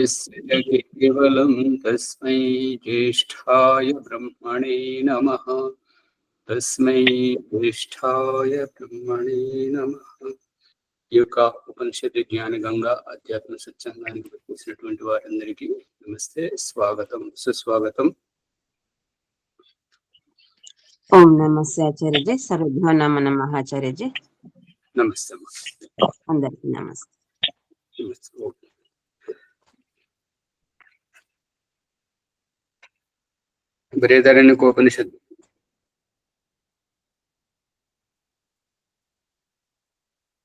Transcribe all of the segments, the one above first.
यस्य केवलं तस्मै ज्येष्ठाय ब्रह्मणे नमः। तस्मै ज्येष्ठाय ब्रह्मणे नमः। ఈ యొక్క ఉపనిషత్తు జ్ఞాన గంగా అధ్యాత్మ సత్సంగానికి వచ్చినటువంటి వారందరికీ నమస్తే, స్వాగతం, సుస్వాగతం. ఓం నమస్తే ఆచార్యజీ. సర్వభ్యో నమ నమః ఆచార్యజీ. నమస్తే అందరికీ నమస్తే. బృహదారణ్యకోపనిషత్తు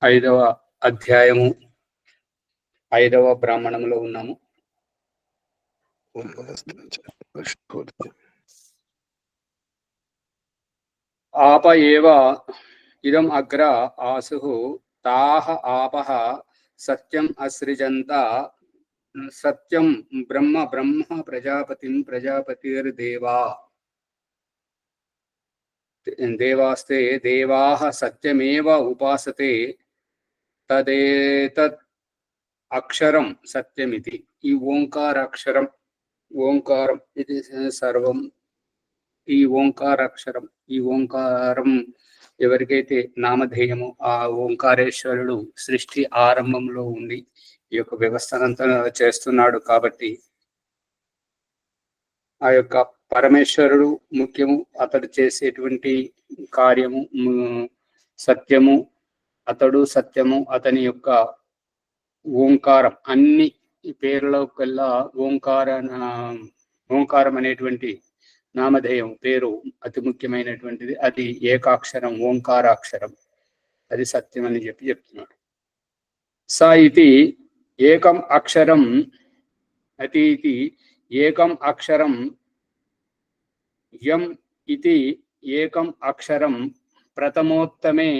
5వ అధ్యాయము 5వ బ్రాహ్మణంలో ఉన్నాము. ఆప ఏవ ఇదం అగ్ర ఆసుః తాః ఆపః సత్యం అసృజంత సత్యం బ్రహ్మ బ్రహ్మ ప్రజాపతిం ప్రజాపతిర్దేవా దేవాస్తే దేవాః సత్యమేవ ఉపాసతే తదేతత్ అక్షరం సత్యమితి. ఈ ఓంకారాక్షరం, ఓంకారం ఇది సర్వం. ఈ ఓంకారాక్షరం, ఈ ఓంకారం ఎవరికైతే నామధేయమో ఆ ఓంకారేశ్వరుడు సృష్టి ఆరంభంలో ఉండి ఈ యొక్క వ్యవస్థనంతా చేస్తున్నాడు. కాబట్టి ఆ యొక్క పరమేశ్వరుడు ముఖ్యము, అతడు చేసేటువంటి కార్యము సత్యము, అతడు సత్యము, అతని యొక్క ఓంకారం. అన్ని పేర్ల కల్లా ఓంకారం అనేటువంటి నామధేయం పేరు అతి ముఖ్యమైనటువంటిది. అది ఏకాక్షరం, ఓంకారాక్షరం, అది సత్యం అని చెప్తున్నాడు. స ఇది ఏకం అక్షరం, అతి ఇది ఏకం అక్షరం, యం ఇది ఏకం అక్షరం, ప్రథమోత్తమే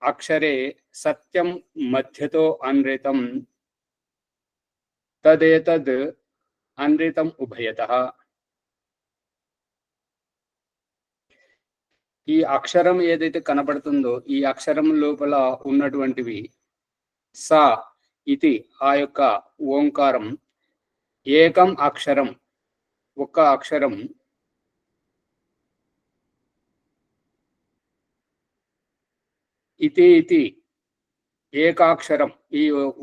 అక్షరే సత్యం మధ్యతో అన్రితం తదేతద్ అన్రితం ఉభయతః. ఈ అక్షరం ఏదైతే కనబడుతుందో ఈ అక్షరం లోపల ఉన్నటువంటివి సా ఇది ఆ యొక్క ఓంకారం, ఏకం అక్షరం ఒక్క అక్షరం, ఇతి ఇది ఏకాక్షరం ఈ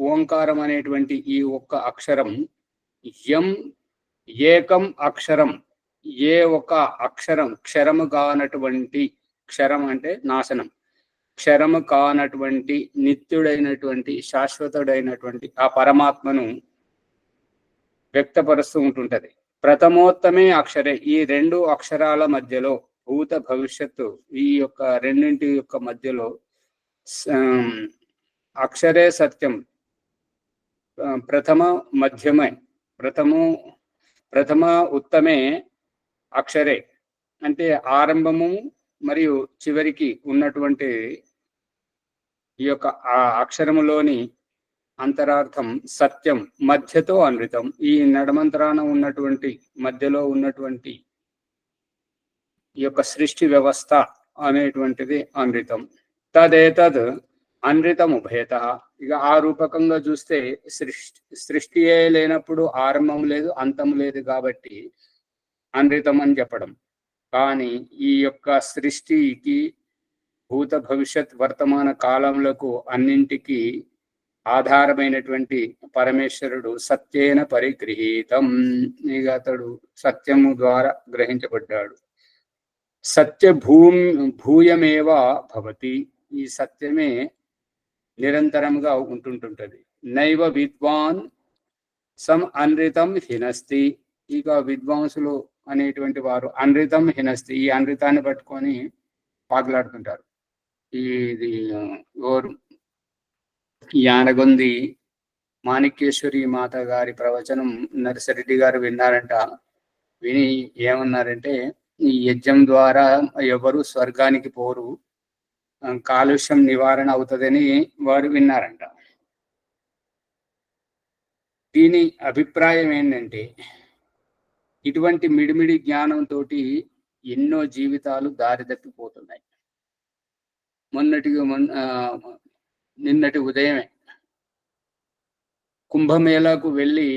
ఓంకారం అనేటువంటి ఈ ఒక్క అక్షరం, యం ఏకం అక్షరం ఏ ఒక అక్షరం క్షరము కానటువంటి, క్షరం అంటే నాశనం, క్షరము కానటువంటి నిత్యుడైనటువంటి శాశ్వతుడైనటువంటి ఆ పరమాత్మను వ్యక్తపరుస్తూ ఉంటుంటది. ప్రథమోత్తమే అక్షరే, ఈ రెండు అక్షరాల మధ్యలో భూత భవిష్యత్తు ఈ యొక్క రెండింటి యొక్క మధ్యలో అక్షరే సత్యం, ప్రథమ మధ్యమే, ప్రథమ ఉత్తమే అక్షరే అంటే ఆరంభము మరియు చివరికి ఉన్నటువంటి ఈ యొక్క ఆ అక్షరములోని అంతరార్థం సత్యం, మధ్యతో అన్వితం. ఈ నడమంతరాన ఉన్నటువంటి మధ్యలో ఉన్నటువంటి ఈ యొక్క సృష్టి వ్యవస్థ అనేటువంటిది అన్వితం. తదేతద్ అన్వితం ఉభయతః. ఇక ఆ రూపకంగా చూస్తే సృష్టియే లేనప్పుడు ఆరంభం లేదు, అంతం లేదు, కాబట్టి అన్వితం అని చెప్పడం. కానీ ఈ యొక్క సృష్టికి భూత భవిష్యత్ వర్తమాన కాలములకు అన్నింటికి ఆధారమైనటువంటి పరమేశ్వరుడు సత్యేన పరిగృహీతం, ఇక అతడు సత్యము ద్వారా గ్రహించబడ్డాడు. సత్య భూయమేవ భవతి, ఈ సత్యమే నిరంతరంగా ఉంటుంటుంది. నైవ విద్వాన్ సం అన్రితం హినస్తి, ఇక విద్వాంసులు అనేటువంటి వారు అన్రితం హినస్తి, ఈ అన్రితాన్ని పట్టుకొని పాకులాడుతుంటారు. ఇది యానగొంది మాణిక్యేశ్వరి మాత గారి ప్రవచనం నరసరెడ్డి గారు విన్నారంట. విని ఏమన్నారంటే, ఈ యజ్ఞం ద్వారా ఎవరు స్వర్గానికి పోరు, కాలుష్యం నివారణ అవుతుందని వారు విన్నారంట. దీని అభిప్రాయం ఏంటంటే, ఇటువంటి మిడిమిడి జ్ఞానంతో ఎన్నో జీవితాలు దారి తప్పిపోతున్నాయి. నిన్నటి ఉదయమే కుంభమేళాకు వెళ్ళి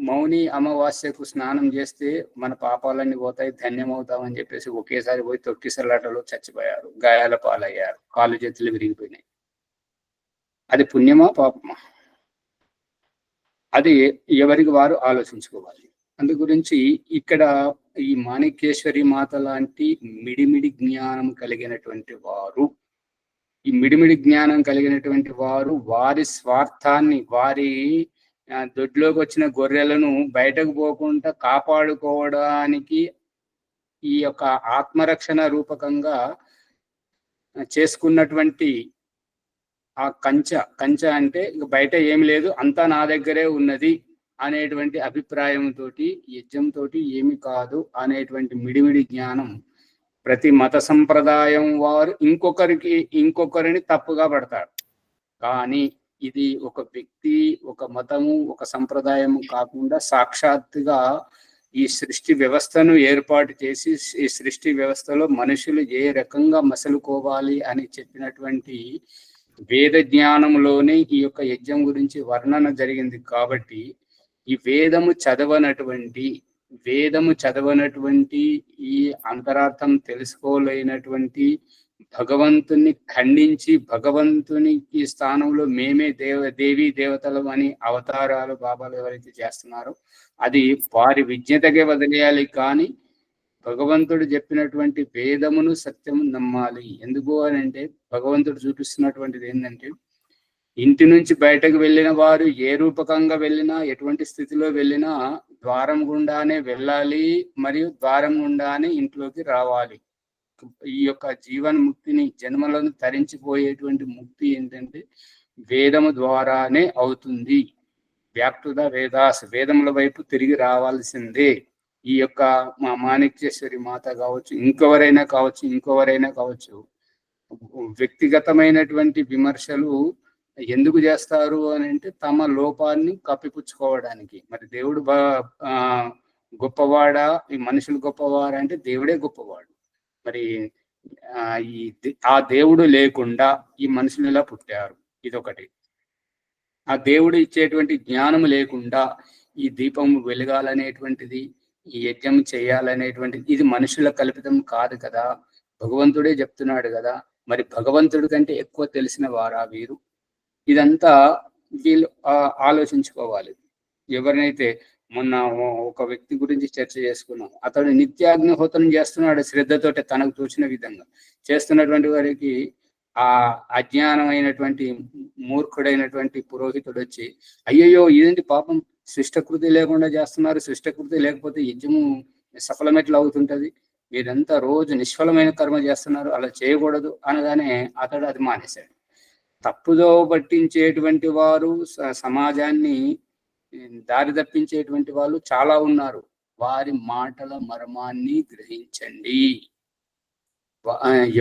మౌని అమావాస్యకు స్నానం చేస్తే మన పాపాలన్నీ పోతాయి, ధన్యమవుతామని చెప్పేసి ఒకేసారి పోయి తొక్కిసలాటలో చచ్చిపోయారు, గాయాల పాలయ్యారు, కాళ్ళు చేతులు విరిగిపోయినాయి. అది పుణ్యమా పాపమా? అది ఎవరికి వారు ఆలోచించుకోవాలి. అందు గురించి ఇక్కడ ఈ మాణిక్యేశ్వరి మాత లాంటి మిడిమిడి జ్ఞానం కలిగినటువంటి వారు, ఈ మిడిమిడి జ్ఞానం కలిగినటువంటి వారు వారి స్వార్థాన్ని, వారి దొడ్లోకి వచ్చిన గొర్రెలను బయటకు పోకుండా కాపాడుకోవడానికి ఈ యొక్క ఆత్మరక్షణ రూపకంగా చేసుకున్నటువంటి ఆ కంచె అంటే ఇక బయట ఏమి లేదు, అంతా నా దగ్గరే ఉన్నది అనేటువంటి అభిప్రాయంతో, యజ్ఞంతో ఏమి కాదు అనేటువంటి మిడిమిడి జ్ఞానం ప్రతి మత సంప్రదాయం వారు ఇంకొకరిని తప్పుగా పడతారు. కానీ ఇది ఒక వ్యక్తి, ఒక మతము, ఒక సంప్రదాయము కాకుండా సాక్షాత్తుగా ఈ సృష్టి వ్యవస్థను ఏర్పాటు చేసి ఈ సృష్టి వ్యవస్థలో మనుషులు ఏ రకంగా మసలుకోవాలి అని చెప్పినటువంటి వేద జ్ఞానంలోనే ఈ యొక్క యజ్ఞం గురించి వర్ణన జరిగింది. కాబట్టి ఈ వేదము చదవనటువంటి ఈ అంతరార్థం తెలుసుకోలేనటువంటి భగవంతుని ఖండించి భగవంతునికి స్థానంలో మేమే దేవీ దేవతలు అని అవతారాలు బాబాలు ఎవరైతే చేస్తున్నారో అది వారి విజ్ఞతకే వదిలేయాలి. కానీ భగవంతుడు చెప్పినటువంటి వేదమును సత్యము నమ్మాలి. ఎందుకు అని అంటే భగవంతుడు చూపిస్తున్నటువంటిది ఏంటంటే, ఇంటి నుంచి బయటకు వెళ్ళిన వారు ఏ రూపకంగా వెళ్ళినా, ఎటువంటి స్థితిలో వెళ్ళినా ద్వారం గుండానే వెళ్ళాలి, మరియు ద్వారం గుండానే ఇంట్లోకి రావాలి. ఈ యొక్క జీవన ముక్తిని, జన్మలను తరించిపోయేటువంటి ముక్తి ఏంటంటే వేదము ద్వారానే అవుతుంది. బ్యాక్ టు ద వేదాస్, వేదముల వైపు తిరిగి రావాల్సిందే. ఈ యొక్క మా మాణిక్యేశ్వరి మాత కావచ్చు, ఇంకెవరైనా కావచ్చు, వ్యక్తిగతమైనటువంటి విమర్శలు ఎందుకు చేస్తారు అని అంటే తమ లోపాన్ని కప్పిపుచ్చుకోవడానికి. మరి దేవుడు గొప్పవాడా, ఈ మనుషులు గొప్పవాడా అంటే దేవుడే గొప్పవాడు. మరి ఆ దేవుడు లేకుండా ఈ మనుషులు ఇలా పుట్టారు, ఇదొకటి. ఆ దేవుడు ఇచ్చేటువంటి జ్ఞానం లేకుండా ఈ దీపం వెలగాలనేటువంటిది, ఈ యజ్ఞం చేయాలనేటువంటిది ఇది మనుషుల కల్పితం కాదు కదా, భగవంతుడే చెప్తున్నాడు కదా. మరి భగవంతుడి కంటే ఎక్కువ తెలిసిన వారా వీరు? ఇదంతా వీళ్ళు ఆలోచించుకోవాలి. ఎవరినైతే మొన్న ఒక వ్యక్తి గురించి చర్చ చేసుకున్నాం, అతడు నిత్యాగ్నిహోత్రం చేస్తున్నాడు శ్రద్ధతోటి, తనకు తోచిన విధంగా చేస్తున్నటువంటి వారికి ఆ అజ్ఞానమైనటువంటి మూర్ఖుడైనటువంటి పురోహితుడు వచ్చి, అయ్యయ్యో ఇదేంటి పాపం, శిష్టకృతి లేకుండా చేస్తున్నారు, శిష్టకృతి లేకపోతే యజ్ఞము సఫలం ఎట్లా అవుతుంటది, మీరంతా రోజు నిష్ఫలమైన కర్మ చేస్తున్నారు, అలా చేయకూడదు అనగానే అతడు అది మానేశాడు. తప్పుదో పట్టించేటువంటి వారు, సమాజాన్ని దారి తప్పించేటువంటి వాళ్ళు చాలా ఉన్నారు. వారి మాటల మర్మాన్ని గ్రహించండి.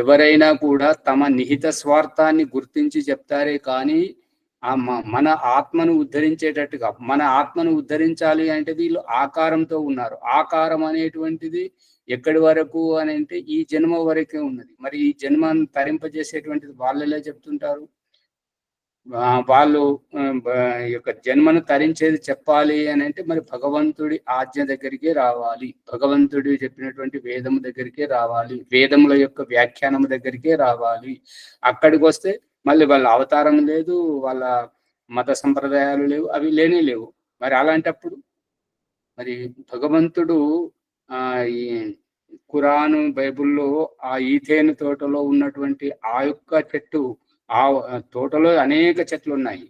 ఎవరైనా కూడా తమ నిహిత స్వార్థాన్ని గుర్తించి చెప్తారే కానీ మన ఆత్మను ఉద్ధరించేటట్టుగా, మన ఆత్మను ఉద్ధరించాలి అంటే వీళ్ళు ఆకారంతో ఉన్నారు. ఆకారం అనేటువంటిది ఎక్కడి వరకు అని అంటే ఈ జన్మ వరకే ఉన్నది. మరి ఈ జన్మను తరింపజేసేటువంటిది వాళ్ళు ఎలా చెప్తుంటారు? వాళ్ళు యొక్క జన్మను తరించేది చెప్పాలి అని అంటే మరి భగవంతుడి ఆజ్ఞ దగ్గరికే రావాలి, భగవంతుడి చెప్పినటువంటి వేదము దగ్గరికే రావాలి, వేదముల యొక్క వ్యాఖ్యానము దగ్గరికే రావాలి. అక్కడికి వస్తే మళ్ళీ వాళ్ళ అవతారం లేదు, వాళ్ళ మత సంప్రదాయాలు లేవు, అవి లేనే లేవు. మరి అలాంటప్పుడు మరి భగవంతుడు ఈ ఖురాను బైబిల్లో ఆ ఈథేను తోటలో ఉన్నటువంటి ఆ యొక్క చెట్టు, ఆ తోటలో అనేక చెట్లు ఉన్నాయి,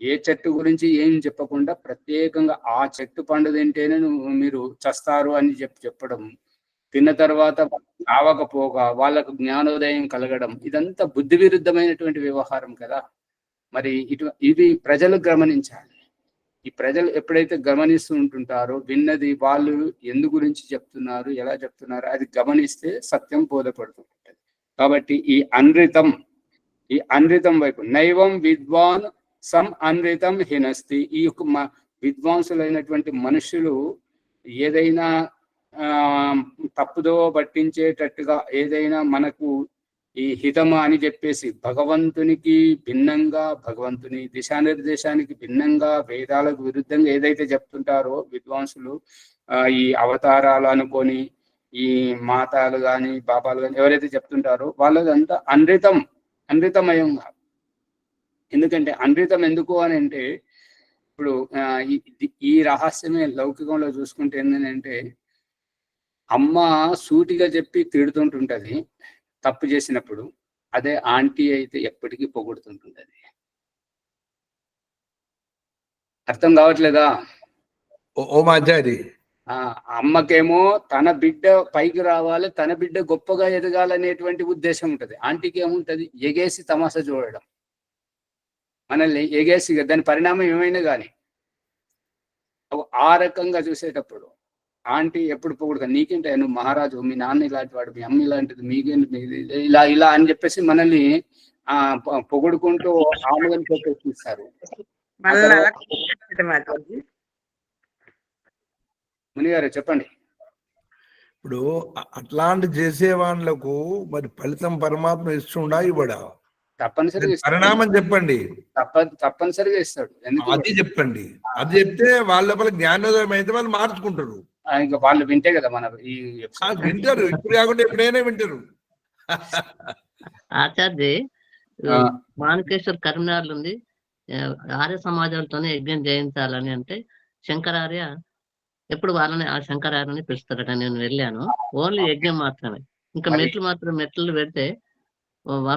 ఏ చెట్టు గురించి ఏం చెప్పకుండా ప్రత్యేకంగా ఆ చెట్టు పండు తింటేనే మీరు చస్తారు అని చెప్పడం, తిన్న తర్వాత కావకపోగా వాళ్ళకు జ్ఞానోదయం కలగడం, ఇదంతా బుద్ధి విరుద్ధమైనటువంటి వ్యవహారం కదా. మరి ఇది ప్రజలు గమనించాలి. ఈ ప్రజలు ఎప్పుడైతే గమనిస్తూ ఉంటుంటారో, విన్నది వాళ్ళు ఎందు గురించి చెప్తున్నారు, ఎలా చెప్తున్నారు అది గమనిస్తే సత్యం బోధపడుతుంటుంది. కాబట్టి ఈ అన్రితం వైపు నైవం విద్వాన్ సం అన్రితం హినస్తి. ఈ యొక్క విద్వాంసులైనటువంటి మనుషులు ఏదైనా తప్పుదో పట్టించేటట్టుగా ఏదైనా మనకు ఈ హితమ అని చెప్పేసి భగవంతునికి భిన్నంగా, భగవంతుని దిశానిర్దేశానికి భిన్నంగా, వేదాలకు విరుద్ధంగా ఏదైతే చెప్తుంటారో విద్వాంసులు, ఈ అవతారాలు అనుకొని ఈ మాతాలు కానీ బాబాలు కానీ ఎవరైతే చెప్తుంటారో వాళ్ళదంతా అమృతమయంగా. ఎందుకంటే అమృతం ఎందుకు అని అంటే, ఇప్పుడు ఈ రహస్యమే లౌకికంలో చూసుకుంటే ఏంటంటే, అమ్మ సూటిగా చెప్పి తిడుతుంటుంటది తప్పు చేసినప్పుడు, అదే ఆంటీ అయితే ఎప్పటికీ పొగుడుతుంటుంది. అర్థం కావట్లేదా? ఓమాచారి, అమ్మకేమో తన బిడ్డ పైకి రావాలి, తన బిడ్డ గొప్పగా ఎదగాలనేటువంటి ఉద్దేశం ఉంటది. ఆంటీకి ఏముంటది? ఎగేసి తమాషా చూడడం, మనల్ని ఎగేసి, దాని పరిణామం ఏమైనా కానీ ఆ రకంగా చూసేటప్పుడు ఆంటీ ఎప్పుడు పొగుడుగా, నీకేంటే నువ్వు మహారాజు, మీ నాన్న ఇలాంటి వాడు, మీ అమ్మ ఇలాంటిది, మీకేంటి ఇలా ఇలా అని చెప్పేసి మనల్ని పొగుడుకుంటూ ఆమెను పెట్టేస్తారు. మునిగారు చెప్పండి. ఇప్పుడు అట్లాంటి చేసే వాళ్ళకు మరి ఫలితం పరమాత్మ ఇస్తుండా ఇవ్వడా? తప్పనిసరిగా పరిణామం చెప్పండి. తప్పనిసరిగా ఇస్తాడు. అది చెప్పండి. అది చెప్తే వాళ్ళ లోపల జ్ఞానోదయం అయితే వాళ్ళు మార్చుకుంటారు. ఇంకా వాళ్ళు వింటే కదా మన ఈ వింటారు. ఇప్పుడు కాకుండా ఎప్పుడైనా వింటారు. ఆచార్య మాణికేశ్వర్ కరీంనగర్ ఉంది, ఆర్య సమాజాలతోనే యజ్ఞం చేయించాలని అంటే శంకరార్య ఎప్పుడు వాళ్ళని ఆ శంకరార్యని పిలుస్తారట. నేను వెళ్ళాను, ఓన్లీ యజ్ఞం మాత్రమే. ఇంకా మెట్లు పెడితే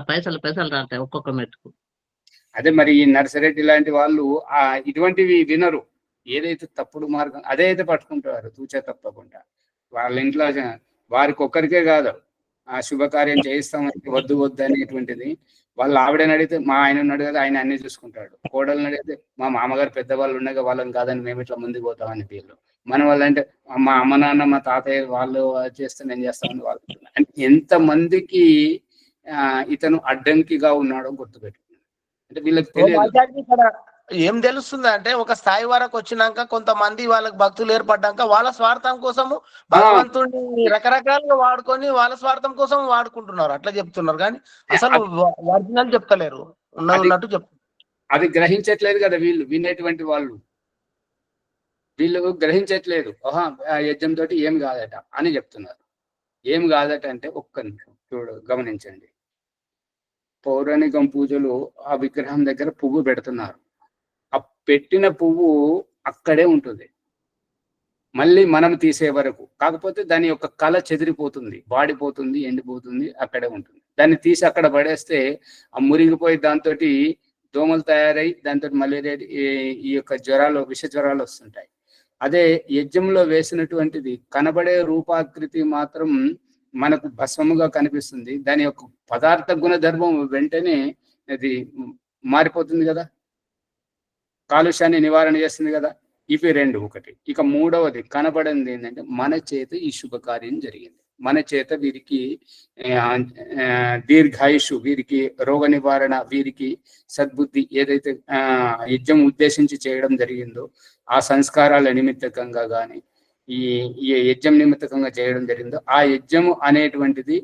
పైసలు రాతాయి ఒక్కొక్క మెట్టుకు. అదే మరి ఈ నర్సరెడ్డి లాంటి వాళ్ళు ఇటువంటివి వినరు. ఏదైతే తప్పుడు మార్గం అదే అయితే పట్టుకుంటారు తూచే తప్పకుండా. వాళ్ళ ఇంట్లో వారికి ఒక్కరికే కాదు, ఆ శుభకార్యం చేయిస్తామని వద్దు అనేటువంటిది వాళ్ళ ఆవిడని అడిగితే మా ఆయన అడిగితే ఆయన అన్ని చూసుకుంటాడు, కోడల్ని అడిగితే మా మామగారు పెద్దవాళ్ళు ఉండగా వాళ్ళని కాదని మేము ఇట్లా ముందుకు పోతామని వీళ్ళు. మన వాళ్ళంటే మా అమ్మ నాన్న మా తాతయ్య వాళ్ళు చేస్తే నేను చేస్తామని వాళ్ళు. అంటే ఎంతమందికి ఇతను అడ్డంకిగా ఉన్నాడో గుర్తుపెట్టుకున్నాడు. అంటే వీళ్ళకి తెలియదు. ఏం తెలుస్తుంది అంటే, ఒక స్థాయి వరకు వచ్చినాక కొంతమంది వాళ్ళకి భక్తులు ఏర్పడ్డాక వాళ్ళ స్వార్థం కోసము భగవంతుడిని రకరకాలుగా వాడుకొని వాళ్ళ స్వార్థం కోసం వాడుకుంటున్నారు. అట్లా చెప్తున్నారు కానీ అసలు ఒరిజినల్ చెప్తలేరు, ఉన్నట్టు చెప్తున్నారు. అది గ్రహించట్లేదు కదా వీళ్ళు, వినేటువంటి వీళ్ళు గ్రహించట్లేదు. యజ్ఞం తోటి ఏం కాదట అని చెప్తున్నారు. ఏం కాదట అంటే ఒక్క నిమిషం గమనించండి. పౌరాణికం పూజలు ఆ విగ్రహం దగ్గర పువ్వు పెడుతున్నారు. ఆ పెట్టిన పువ్వు అక్కడే ఉంటుంది మళ్ళీ మనం తీసే వరకు. కాకపోతే దాని యొక్క కళ చెదిరిపోతుంది, వాడిపోతుంది, ఎండిపోతుంది, అక్కడే ఉంటుంది. దాన్ని తీసి అక్కడ పడేస్తే ఆ మురిగిపోయి దాంతో దోమలు తయారై దాంతో మలేరియా ఈ యొక్క జ్వరాలు, విష జ్వరాలు వస్తుంటాయి. అదే యజ్ఞంలో వేసినటువంటిది కనబడే రూపాకృతి మాత్రం మనకు భస్మముగా కనిపిస్తుంది. దాని యొక్క పదార్థ గుణధర్మం వెంటనే అది మారిపోతుంది కదా, కాలుష్యాన్ని నివారణ చేస్తుంది కదా. ఇవి రెండు ఒకటి. ఇక మూడవది కనబడింది ఏంటంటే మన చేత ఈ శుభకార్యం జరిగింది, మన చేత వీరికి దీర్ఘాయుషు, వీరికి రోగ నివారణ, వీరికి సద్బుద్ధి ఏదైతే యజ్ఞం ఉద్దేశించి చేయడం జరిగిందో ఆ సంస్కారాల నిమిత్తకంగా కానీ ఈ యజ్ఞం నిమిత్తకంగా చేయడం జరిగిందో ఆ యజ్ఞము అనేటువంటిది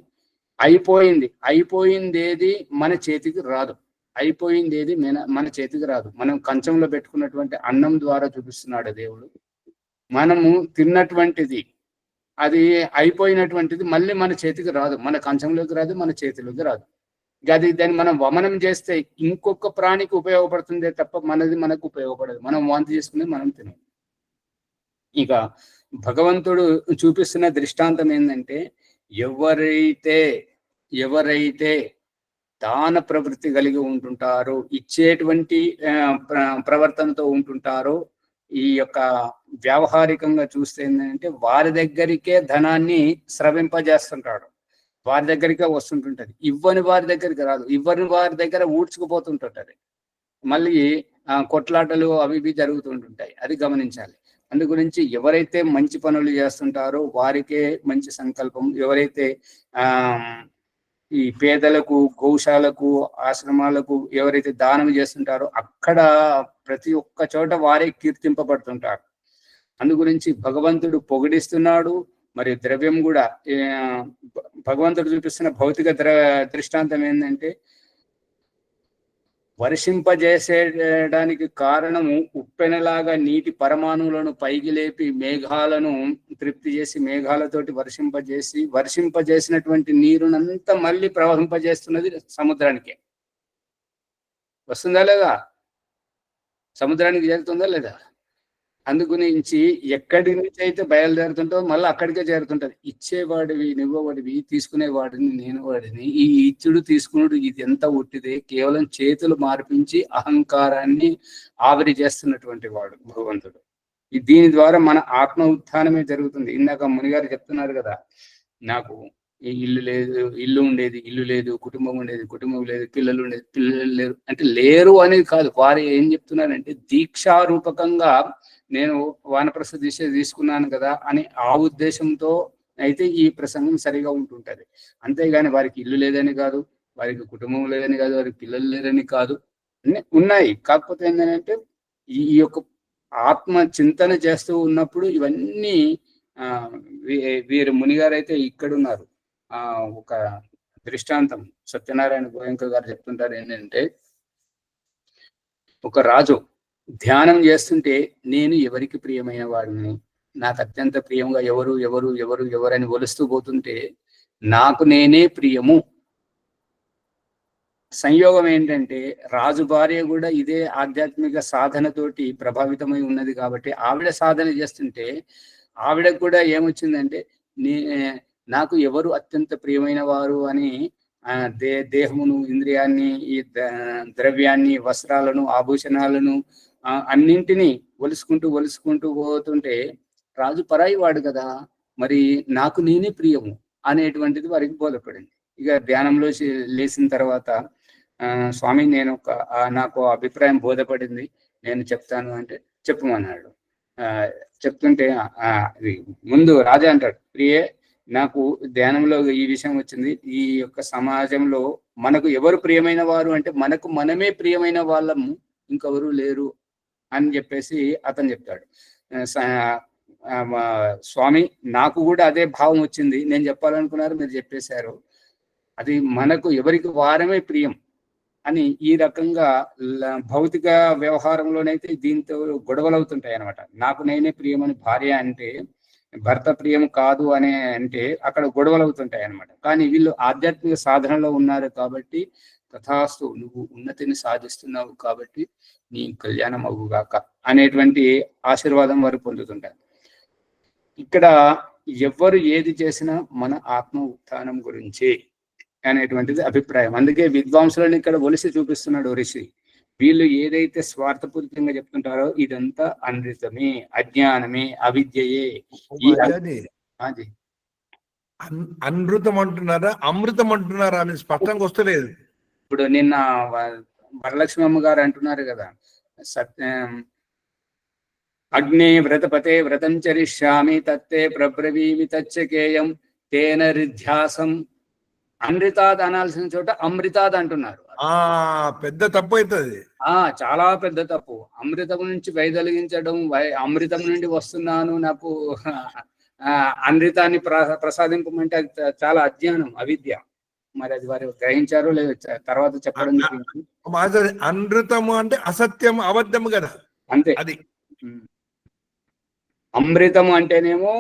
అయిపోయింది ఏది మన చేతికి రాదు. అయిపోయింది ఏది మన చేతికి రాదు. మనం కంచంలో పెట్టుకున్నటువంటి అన్నం ద్వారా చూపిస్తున్నాడు దేవుడు. మనము తిన్నటువంటిది అది అయిపోయినటువంటిది మళ్ళీ మన చేతికి రాదు, మన కంచంలోకి రాదు, మన చేతిలోకి రాదు. అది దాన్ని మనం వమనం చేస్తే ఇంకొక ప్రాణికి ఉపయోగపడుతుందే తప్ప మనది మనకు ఉపయోగపడదు. మనం వాంతి చేసుకుని మనం తినం. ఇక భగవంతుడు చూపిస్తున్న దృష్టాంతం ఏంటంటే, ఎవరైతే దాన ప్రవృత్తి కలిగి ఉంటుంటారో, ఇచ్చేటువంటి ప్రవర్తనతో ఉంటుంటారో, ఈ యొక్క వ్యావహారికంగా చూస్తే ఏంటంటే వారి దగ్గరికే ధనాన్ని స్రవింపజేస్తుంటాడు, వారి దగ్గరికే వస్తుంటుంటది. ఇవ్వని వారి దగ్గరికి రాదు, ఇవ్వని వారి దగ్గర ఊడ్చుకుపోతుంటుంటది. మళ్ళీ కొట్లాటలు అవి ఇవి జరుగుతుంటుంటాయి. అది గమనించాలి. అందు గురించి ఎవరైతే మంచి పనులు చేస్తుంటారో వారికే మంచి సంకల్పం. ఎవరైతే ఈ పేదలకు, గోశాలకు, ఆశ్రమాలకు ఎవరైతే దానం చేస్తుంటారో అక్కడ ప్రతి ఒక్క చోట వారే కీర్తింపబడుతుంటారు. అందు గురించి భగవంతుడు పొగిడిస్తున్నాడు, మరి ద్రవ్యం కూడా భగవంతుడు చూపిస్తున్న భౌతిక దృష్టాంతం ఏంటంటే వర్షింపజేసేయడానికి కారణము ఉప్పెనలాగా నీటి పరమాణువులను పైకి లేపి మేఘాలను తృప్తి చేసి మేఘాలతోటి వర్షింపజేసినటువంటి నీరునంతా మళ్ళీ ప్రవహింపజేస్తున్నది సముద్రానికి. వస్తుందా లేదా? సముద్రానికి చేరుతుందా లేదా? అందుగురించి ఎక్కడి నుంచి అయితే బయలుదేరుతుంటో మళ్ళీ అక్కడికే చేరుతుంటది. ఇచ్చేవాడివి నువ్వవాడివి, తీసుకునేవాడిని నేను వాడిని. ఈ ఇచ్చుడు తీసుకున్నాడు ఇది ఎంత ఉట్టిదే, కేవలం చేతులు మార్పించి అహంకారాన్ని ఆవిరి చేస్తున్నటువంటి వాడు భగవంతుడు. దీని ద్వారా మన ఆత్మ ఉత్థానమే జరుగుతుంది. ఇందాక మునిగారు చెప్తున్నారు కదా, నాకు ఇల్లు లేదు, ఇల్లు ఉండేది ఇల్లు లేదు, కుటుంబం ఉండేది కుటుంబం లేదు, పిల్లలు ఉండేది పిల్లలు లేరు అంటే లేరు అనేది కాదు. వారు ఏం చెప్తున్నారంటే దీక్షారూపకంగా నేను వానప్రస్థ దీక్ష తీసుకున్నాను కదా అని ఆ ఉద్దేశంతో అయితే ఈ ప్రసంగం సరిగా ఉంటుంటది. అంతేగాని వారికి ఇల్లు లేదని కాదు, వారికి కుటుంబం లేదని కాదు, వారికి పిల్లలు లేరని కాదు, అన్నీ ఉన్నాయి. కాకపోతే ఏంటంటే ఈ యొక్క ఆత్మ చింతన చేస్తూ ఉన్నప్పుడు ఇవన్నీ వీరు మునిగారు అయితే ఇక్కడున్నారు. ఒక దృష్టాంతం సత్యనారాయణ గోయంక గారు చెప్తుంటారు ఏంటంటే, ఒక రాజు ధ్యానం చేస్తుంటే నేను ఎవరికి ప్రియమైన వాడిని, నాకు అత్యంత ప్రియంగా ఎవరు ఎవరు ఎవరు ఎవరని ఒలుస్తూ పోతుంటే నాకు నేనే ప్రియము. సంయోగం ఏంటంటే రాజు భార్య కూడా ఇదే ఆధ్యాత్మిక సాధనతోటి ప్రభావితమై ఉన్నది కాబట్టి ఆవిడ సాధన చేస్తుంటే ఆవిడకు కూడా ఏమొచ్చిందంటే నాకు ఎవరు అత్యంత ప్రియమైన వారు అని దేహమును, ఇంద్రియాన్ని, ఈ ద్రవ్యాన్ని, వస్త్రాలను, ఆభూషణాలను అన్నింటినీ ఒలుసుకుంటూ పోతుంటే రాజు పరాయి వాడు కదా, మరి నాకు నేనే ప్రియము అనేటువంటిది వారికి బోధపడింది. ఇక ధ్యానంలో లేచిన తర్వాత స్వామి నేను నాకు అభిప్రాయం బోధపడింది, నేను చెప్తాను అంటే చెప్పమన్నాడు. చెప్తుంటే ముందు రాజా అంటాడు, ప్రియే నాకు ధ్యానంలో ఈ విషయం వచ్చింది, ఈ యొక్క సమాజంలో మనకు ఎవరు ప్రియమైన వారు అంటే మనకు మనమే ప్రియమైన వాళ్ళము, ఇంకెవరు లేరు అని చెప్పేసి అతను చెప్తాడు. స్వామి నాకు కూడా అదే భావం వచ్చింది, నేను చెప్పాలనుకున్నారు మీరు చెప్పేశారు, అది మనకు ఎవరికి వారమే ప్రియం అని. ఈ రకంగా భౌతిక వ్యవహారంలోనైతే దీంతో గొడవలు అవుతుంటాయి అనమాట. నాకు నేనే ప్రియం అని భార్య అంటే భర్త ప్రియం కాదు అని అంటే అక్కడ గొడవలు అవుతుంటాయి అనమాట. కానీ వీళ్ళు ఆధ్యాత్మిక సాధనలో ఉన్నారు కాబట్టి తథాస్తు నువ్వు ఉన్నతిని సాధిస్తున్నావు కాబట్టి నీ కళ్యాణం అవ్వుగాక అనేటువంటి ఆశీర్వాదం వారు పొందుతుంటారు. ఇక్కడ ఎవరు ఏది చేసినా మన ఆత్మ ఉత్థానం గురించి అనేటువంటిది అభిప్రాయం. అందుకే విద్వాంసులను ఇక్కడ ఒలిసి చూపిస్తున్నాడు ఋషి. వీళ్ళు ఏదైతే స్వార్థపూరితంగా చెప్తుంటారో ఇదంతా అనృతమే, అజ్ఞానమే, అవిద్యయే. అది అనృతం అంటున్నారా అమృతం అంటున్నారా అని స్పష్టంగా వస్తలేదు. ఇప్పుడు నిన్న వరలక్ష్మి అమ్మ గారు అంటున్నారు కదా, సత్యం అగ్నే వ్రతపతే వ్రతం చరిష్యామి తత్తే ప్రబ్రవీమి తచ్చకేయం తేన రిధ్యాసం. అమృతాద్ అనాల్సిన చోట అమృతాద్ అంటున్నారు. పెద్ద తప్పు అవుతుంది. చాలా పెద్ద తప్పు. అమృతం నుంచి వైదొలిగించడం, అమృతం నుండి వస్తున్నాను నాకు అమృతాన్ని ప్రసాదింపమంటే అది చాలా అజ్ఞానం, అవిద్య. మరి అది వారు గ్రహించారో లేదు తర్వాత చెప్పడం జరిగింది. అనృతము అంటే అసత్యం, అబద్ధము కదా, అంతే. అది అమృతము అంటేనేమో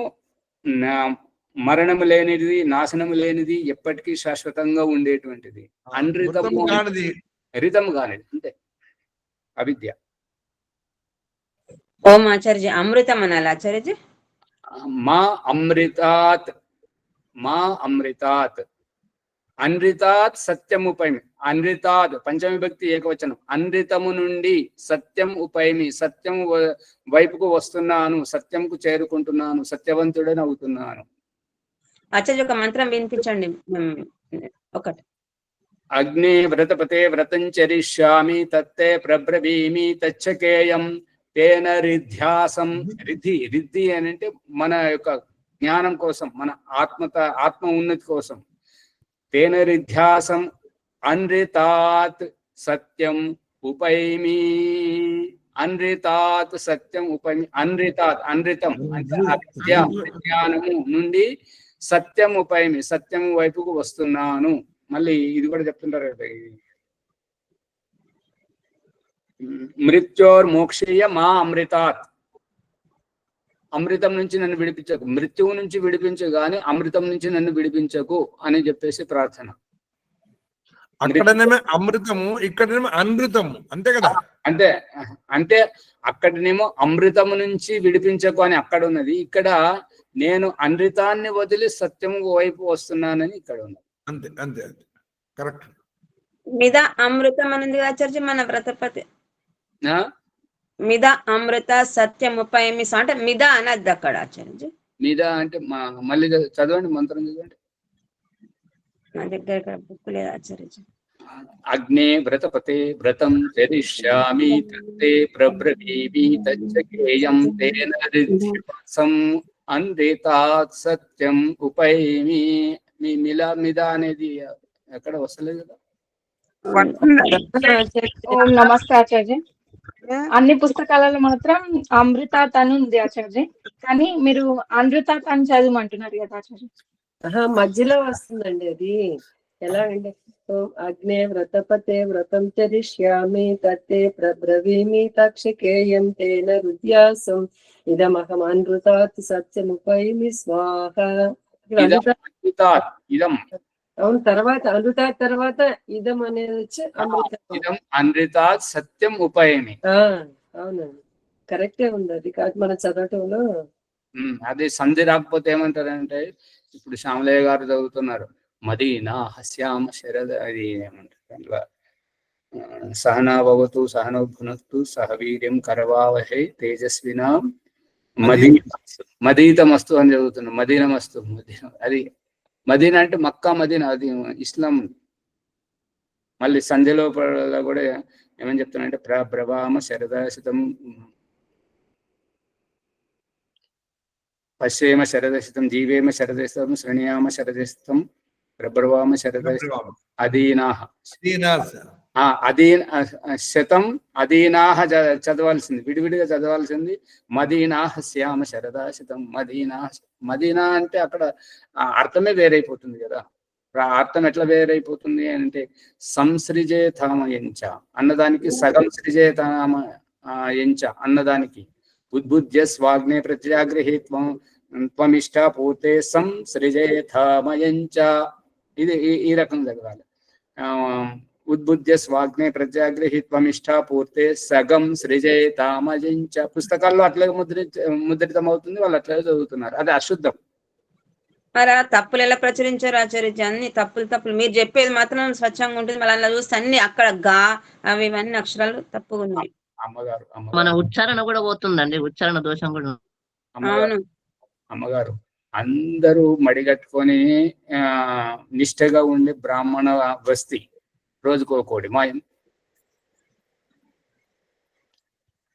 మరణము లేనిది, నాశనము లేనిది, ఎప్పటికీ శాశ్వతంగా ఉండేటువంటిది. అనృతము రితము కానిది, అంతే అవిద్య. ఓం ఆచార్య అమృతం అనాలి ఆచార్య. మా అమృతాత్, మా అమృతాత్, అనృతాత్ సత్యం ఉపైమి. అనృతాత్ పంచమి భక్తి ఏకవచనం. అనృతము నుండి సత్యం ఉపైమి, సత్యం వైపుకు వస్తున్నాను, సత్యంకు చేరుకుంటున్నాను, సత్యవంతుడని అవుతున్నాను. ఆచార్య ఒక మంత్రం వినిపించండి ఒకటి. అగ్ని వ్రతపతే వ్రతం చరిష్యామి తత్తే ప్రబ్రవీమి తచ్చకేయం తేన రిధ్యాసం. రిద్ధి అని అంటే మన యొక్క జ్ఞానం కోసం, మన ఆత్మ ఉన్నతి కోసం. తేన రిధ్యాసం అనృతాత్ సత్యం ఉపైమి. అన్రితాత్ సత్యం ఉపమి అన్రితాత్ అన్రితం అంటే అవిద్య విజ్ఞానము నుండి సత్యం ఉపయమి సత్యం వైపుకు వస్తున్నాను. మళ్ళీ ఇది కూడా చెప్తుంటారు కదా, మృత్యోర్ మోక్షేయ మా అమృతాత్, అమృతం నుంచి నన్ను విడిపించకు, మృత్యువు నుంచి విడిపించు గాని అమృతం నుంచి నన్ను విడిపించకు అని చెప్పేసి ప్రార్థన. అక్కడనేమో అమృతము, ఇక్కడనేమో అనృతము, అంతే కదా? అంటే అంటే అక్కడనేమో అమృతము నుంచి విడిపించకు అని అక్కడ ఉన్నది, ఇక్కడ నేను అనృతాన్ని వదిలి సత్యము వైపు వస్తున్నానని ఇక్కడ ఉన్నది. అంతే అంతే అంతే, కరెక్ట్. మిద అమృతం అనేది ఆచార్య మన వ్రతపతి. ఆ? మిద అమృత సత్యం ఉపయమి అంటే మిద అనద్దు అక్కడ ఆచార్య. మీద అంటే మళ్ళీ చదవండి, మంత్రం చదవండి. నా దగ్గర బుక్ లేదు ఆచార్య. అగ్నే వ్రతపతే వ్రతం చరిష్యామి తత్తే ప్రబ్రవీమి తచ్చకేయం తేన రిద్ధ్యం అన్రితాత్ సత్యం ఉపయమి. మీ మిద అనేది ఎక్కడ వస్తలేదు కదా. ఓం నమస్తే ఆచార్య. అన్ని పుస్తకాలలో మాత్రం అమృతాత్ అని ఉంది ఆచార్య, కానీ మీరు అనృతాత్ అని చదవమంటున్నారు కదా ఆచార్య. మధ్యలో వస్తుందండి అది. ఎలా అంటే అగ్నే వ్రతపతే వ్రతం చరిష్యామి తత్తే ప్రబ్రవీమి తక్షకేయం తేన రుద్యాసం ఇదమహం అనృతాత్ సత్యముపైమి స్వాహ. ఇదం అవును, తర్వాత అనృతాత్ తర్వాత ఇదం అనేది వచ్చి అమృతం. ఇదం అన్రితాత్ సత్యం ఉపయమి. అవునండి, కరెక్టే ఉంది అది. కాదు మన చదవటంలో అదే సంధి రాకపోతే ఏమంటారంటే, ఇప్పుడు శ్యామలయ్య గారు చదువుతున్నారు మదీనా హస్యామ శరద, అది ఏమంటారు, సహనా భవతు సహనౌ భునక్తు సహ వీర్యం కరవావహై తేజస్వినా మదీతమస్తు అని చదువుతున్నాం. మదీనమస్తు, మదీన అది మదీనా అంటే మక్కా మదీనా, అది ఇస్లాం. మళ్ళీ సంధ్య లోపల కూడా ఏమని చెప్తున్నారంటే ప్రభామ శరదశతం పశ్యేమ శరదశతం జీవేమ శరదశతం శృణ్యామ శరదశతం ప్రభ్రవామ శరదశతం అధీనాహ శతం అధీనాహ చదవాల్సింది, విడివిడిగా చదవాల్సింది. మదీనాహ శ్యామ శరదాశతం మదీనా అంటే అక్కడ అర్థమే వేరైపోతుంది కదా. అర్థం ఎట్లా వేరైపోతుంది అంటే సంసృజేతామయంచ అన్నదానికి సగం సృజేతామ ఎంచ అన్నదానికి ఉద్బుద్ధ్య స్వాగ్నే ప్రత్యాగ్రహి త్వమిష్ట పూర్తే సంసృజేతామయంచ, ఇది ఈ రకం చదవాలి. ఉద్బుద్ధ్య స్వాగ్నే ప్రత్యాగ్రహి త్వమిష్ట పూర్తే సగం సృజేతామయంచ. పుస్తకాల్లో అట్లాగే ముద్రితం అవుతుంది, వాళ్ళు అట్లాగే చదువుతున్నారు, అది అశుద్ధం. మరి ఆ తప్పులు ఎలా ప్రచురించారు ఆచార్య? అన్ని తప్పులు మీరు చెప్పేది మాత్రం స్వచ్ఛంగా ఉంటుంది, మళ్ళీ అలా చూస్తే అన్ని అక్కడ గా అవి ఇవన్నీ అక్షరాలు తప్పుగా ఉన్నాయి. అమ్మగారు మన ఉచ్చారణ కూడా పోతుందండి, ఉచ్చారణ దోషం కూడా. అమ్మగారు అందరూ మడిగట్టుకొని నిష్ఠగా ఉండి బ్రాహ్మణ వస్తి రోజుకోకోడి మాయం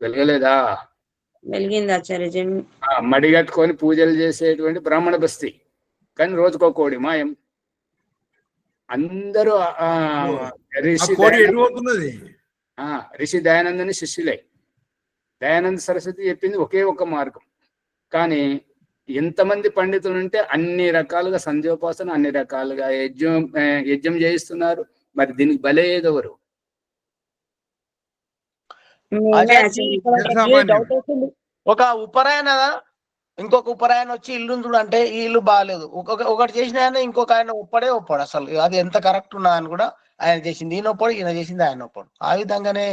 వెలగలేదా? వెలిగింది ఆచార్య. మడిగట్టుకొని పూజలు చేసేటువంటి బ్రాహ్మణ బస్తీ, కానీ రోజుకోకోడి మాయం. అందరూ ఋషి దయానందని శిష్యులే. దయానంద సరస్వతి చెప్పింది ఒకే ఒక మార్గం, కానీ ఎంతమంది పండితులు ఉంటే అన్ని రకాలుగా సంధ్యోపాసన, అన్ని రకాలుగా యజ్ఞం చేయిస్తున్నారు. మరి దీనికి బలేదెవరు? ఒక ఉపరాయన ఇంకొక ఉపరాయన వచ్చి ఇల్లు చూడు అంటే ఈ ఇల్లు బాగాలేదు, ఒకటి చేసిన ఆయన ఇంకొక ఆయన ఒప్పడే ఒప్పాడు. అసలు అది ఎంత కరెక్ట్ ఉన్నా అని కూడా ఆయన చేసింది ఈయన ఒప్పాడు, ఈయన చేసింది ఆయన ఒప్పాడు. ఆ విధంగానే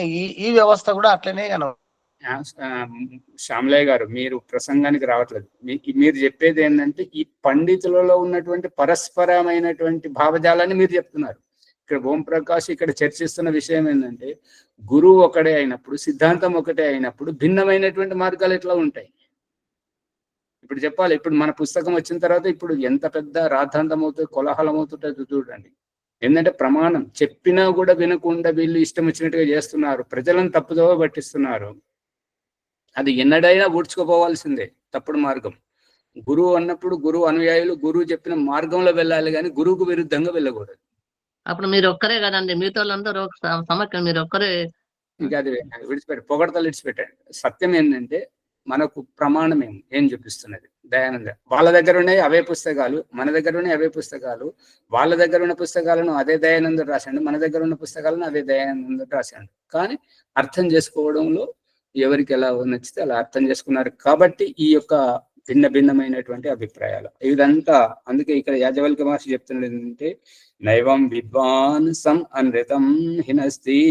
ఈ వ్యవస్థ కూడా అట్లనే కనబడు. శ్యామలయ్య గారు, మీరు ప్రసంగానికి రావట్లేదు. మీరు చెప్పేది ఏంటంటే ఈ పండితులలో ఉన్నటువంటి పరస్పరమైనటువంటి భావజాలాన్ని మీరు చెప్తున్నారు. ఇక్కడ ఓంప్రకాష్ ఇక్కడ చర్చిస్తున్న విషయం ఏంటంటే, గురువు ఒకటే అయినప్పుడు, సిద్ధాంతం ఒకటే అయినప్పుడు భిన్నమైనటువంటి మార్గాలు ఎట్లా ఉంటాయి? ఇప్పుడు చెప్పాలి. ఇప్పుడు మన పుస్తకం వచ్చిన తర్వాత ఇప్పుడు ఎంత పెద్ద రాద్ధాంతం అవుతుంది, కోలాహలం అవుతుంటుంది చూడండి. ఏంటంటే ప్రమాణం చెప్పినా కూడా వినకుండా వీళ్ళు ఇష్టం వచ్చినట్టుగా చేస్తున్నారు, ప్రజలను తప్పుదోవ పట్టిస్తున్నారు. అది ఎన్నడైనా ఊడ్చుకోపోవాల్సిందే, తప్పుడు మార్గం. గురువు అన్నప్పుడు గురువు అనుయాయులు గురువు చెప్పిన మార్గంలో వెళ్ళాలి, కానీ గురువుకు విరుద్ధంగా వెళ్ళకూడదు. అప్పుడు మీరు ఒక్కరే కదండి, మిగతా వాళ్ళందరూ సమాఖ్య మీరు ఒక్కరే ఇంకా అది విడిచిపెట్టి పొగడతలు విడిచిపెట్టండి. సత్యం ఏంటంటే మనకు ప్రమాణం ఏం చూపిస్తున్నది దయానంద. వాళ్ళ దగ్గర ఉన్నాయి అవే పుస్తకాలు, మన దగ్గర ఉన్నాయి అవే పుస్తకాలు. వాళ్ళ దగ్గర ఉన్న పుస్తకాలను అదే దయానందుడు రాశాడు, మన దగ్గర ఉన్న పుస్తకాలను అదే దయానందుడు రాశాడు. కానీ అర్థం చేసుకోవడంలో ఎవరికి ఎలా నచ్చితే అలా అర్థం చేసుకున్నారు. కాబట్టి ఈ యొక్క భిన్నమైనటువంటి అభిప్రాయాలు ఇదంతా. అందుకే ఇక్కడ యాజ్ఞవల్క్య మహర్షి చెప్తున్నది ఏంటంటే నైవం విద్వాన్ సం అనృతం హినస్తి.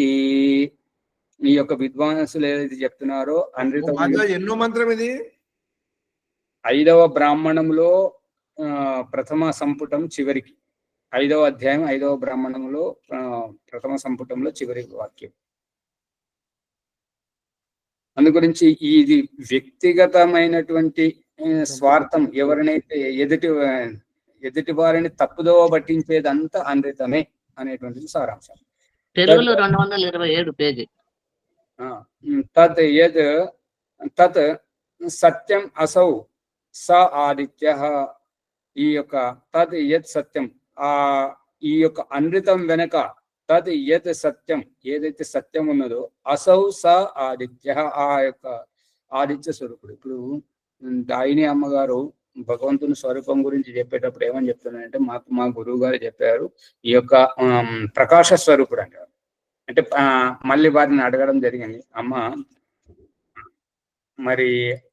ఈ యొక్క విద్వాంసులు ఏదైతే చెప్తున్నారో అనృతం ఎన్నో మంత్రం ఇది? 5వ బ్రాహ్మణంలో ప్రథమ సంపుటం చివరికి, 5వ అధ్యాయం 5వ బ్రాహ్మణంలో ప్రథమ సంపుటంలో చివరి వాక్యం. అందు గురించి ఇది వ్యక్తిగతమైనటువంటి స్వార్థం, ఎవరినైతే ఎదుటి వారిని తప్పుదో పట్టించేదంతా అనృతమే అనేటువంటిది సారాంశం. తెలుగులో 227 పేజీ. తత్ సత్యం అసౌ స ఆదిత్య. ఈ యొక్క తత్ యత్ సత్యం, ఈ యొక్క అనృతం వెనక తత్ యత్ సత్యం, ఏదైతే సత్యం ఉన్నదో అసౌ స ఆదిత్య, ఆ యొక్క ఆదిత్య స్వరూపుడు. ఇప్పుడు దాయిని అమ్మగారు భగవంతుని స్వరూపం గురించి చెప్పేటప్పుడు ఏమని చెప్తున్నారంటే, మా గురువు గారు చెప్పారు ఈ యొక్క ప్రకాశ స్వరూపుడు అంటారు. అంటే మళ్ళీ వారిని అడగడం జరిగింది, అమ్మ మరి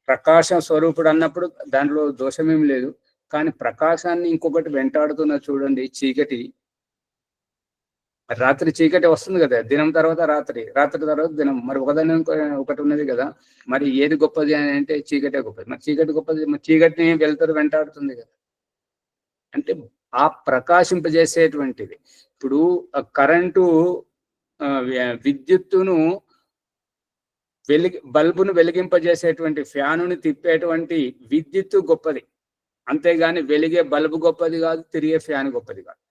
ప్రకాశ స్వరూపుడు అన్నప్పుడు దాంట్లో దోషమేం లేదు, కానీ ప్రకాశాన్ని ఇంకొకటి వెంటాడుతున్న చూడండి, చీకటి. రాత్రి చీకటి వస్తుంది కదా, దినం తర్వాత రాత్రి, రాత్రి తర్వాత దినం, మరి ఒకదాని ఒకటి ఉన్నది కదా. మరి ఏది గొప్పది అని అంటే చీకటే గొప్పది. మరి చీకటి గొప్పది, మరి చీకటిని వెళ్తారు వెంటాడుతుంది కదా. అంటే ఆ ప్రకాశింపజేసేటువంటిది. ఇప్పుడు కరెంటు విద్యుత్తును బల్బును వెలిగింపజేసేటువంటి, ఫ్యానుని తిప్పేటువంటి విద్యుత్తు గొప్పది, అంతేగాని వెలిగే బల్బు గొప్పది కాదు, తిరిగే ఫ్యాన్ గొప్పది కాదు.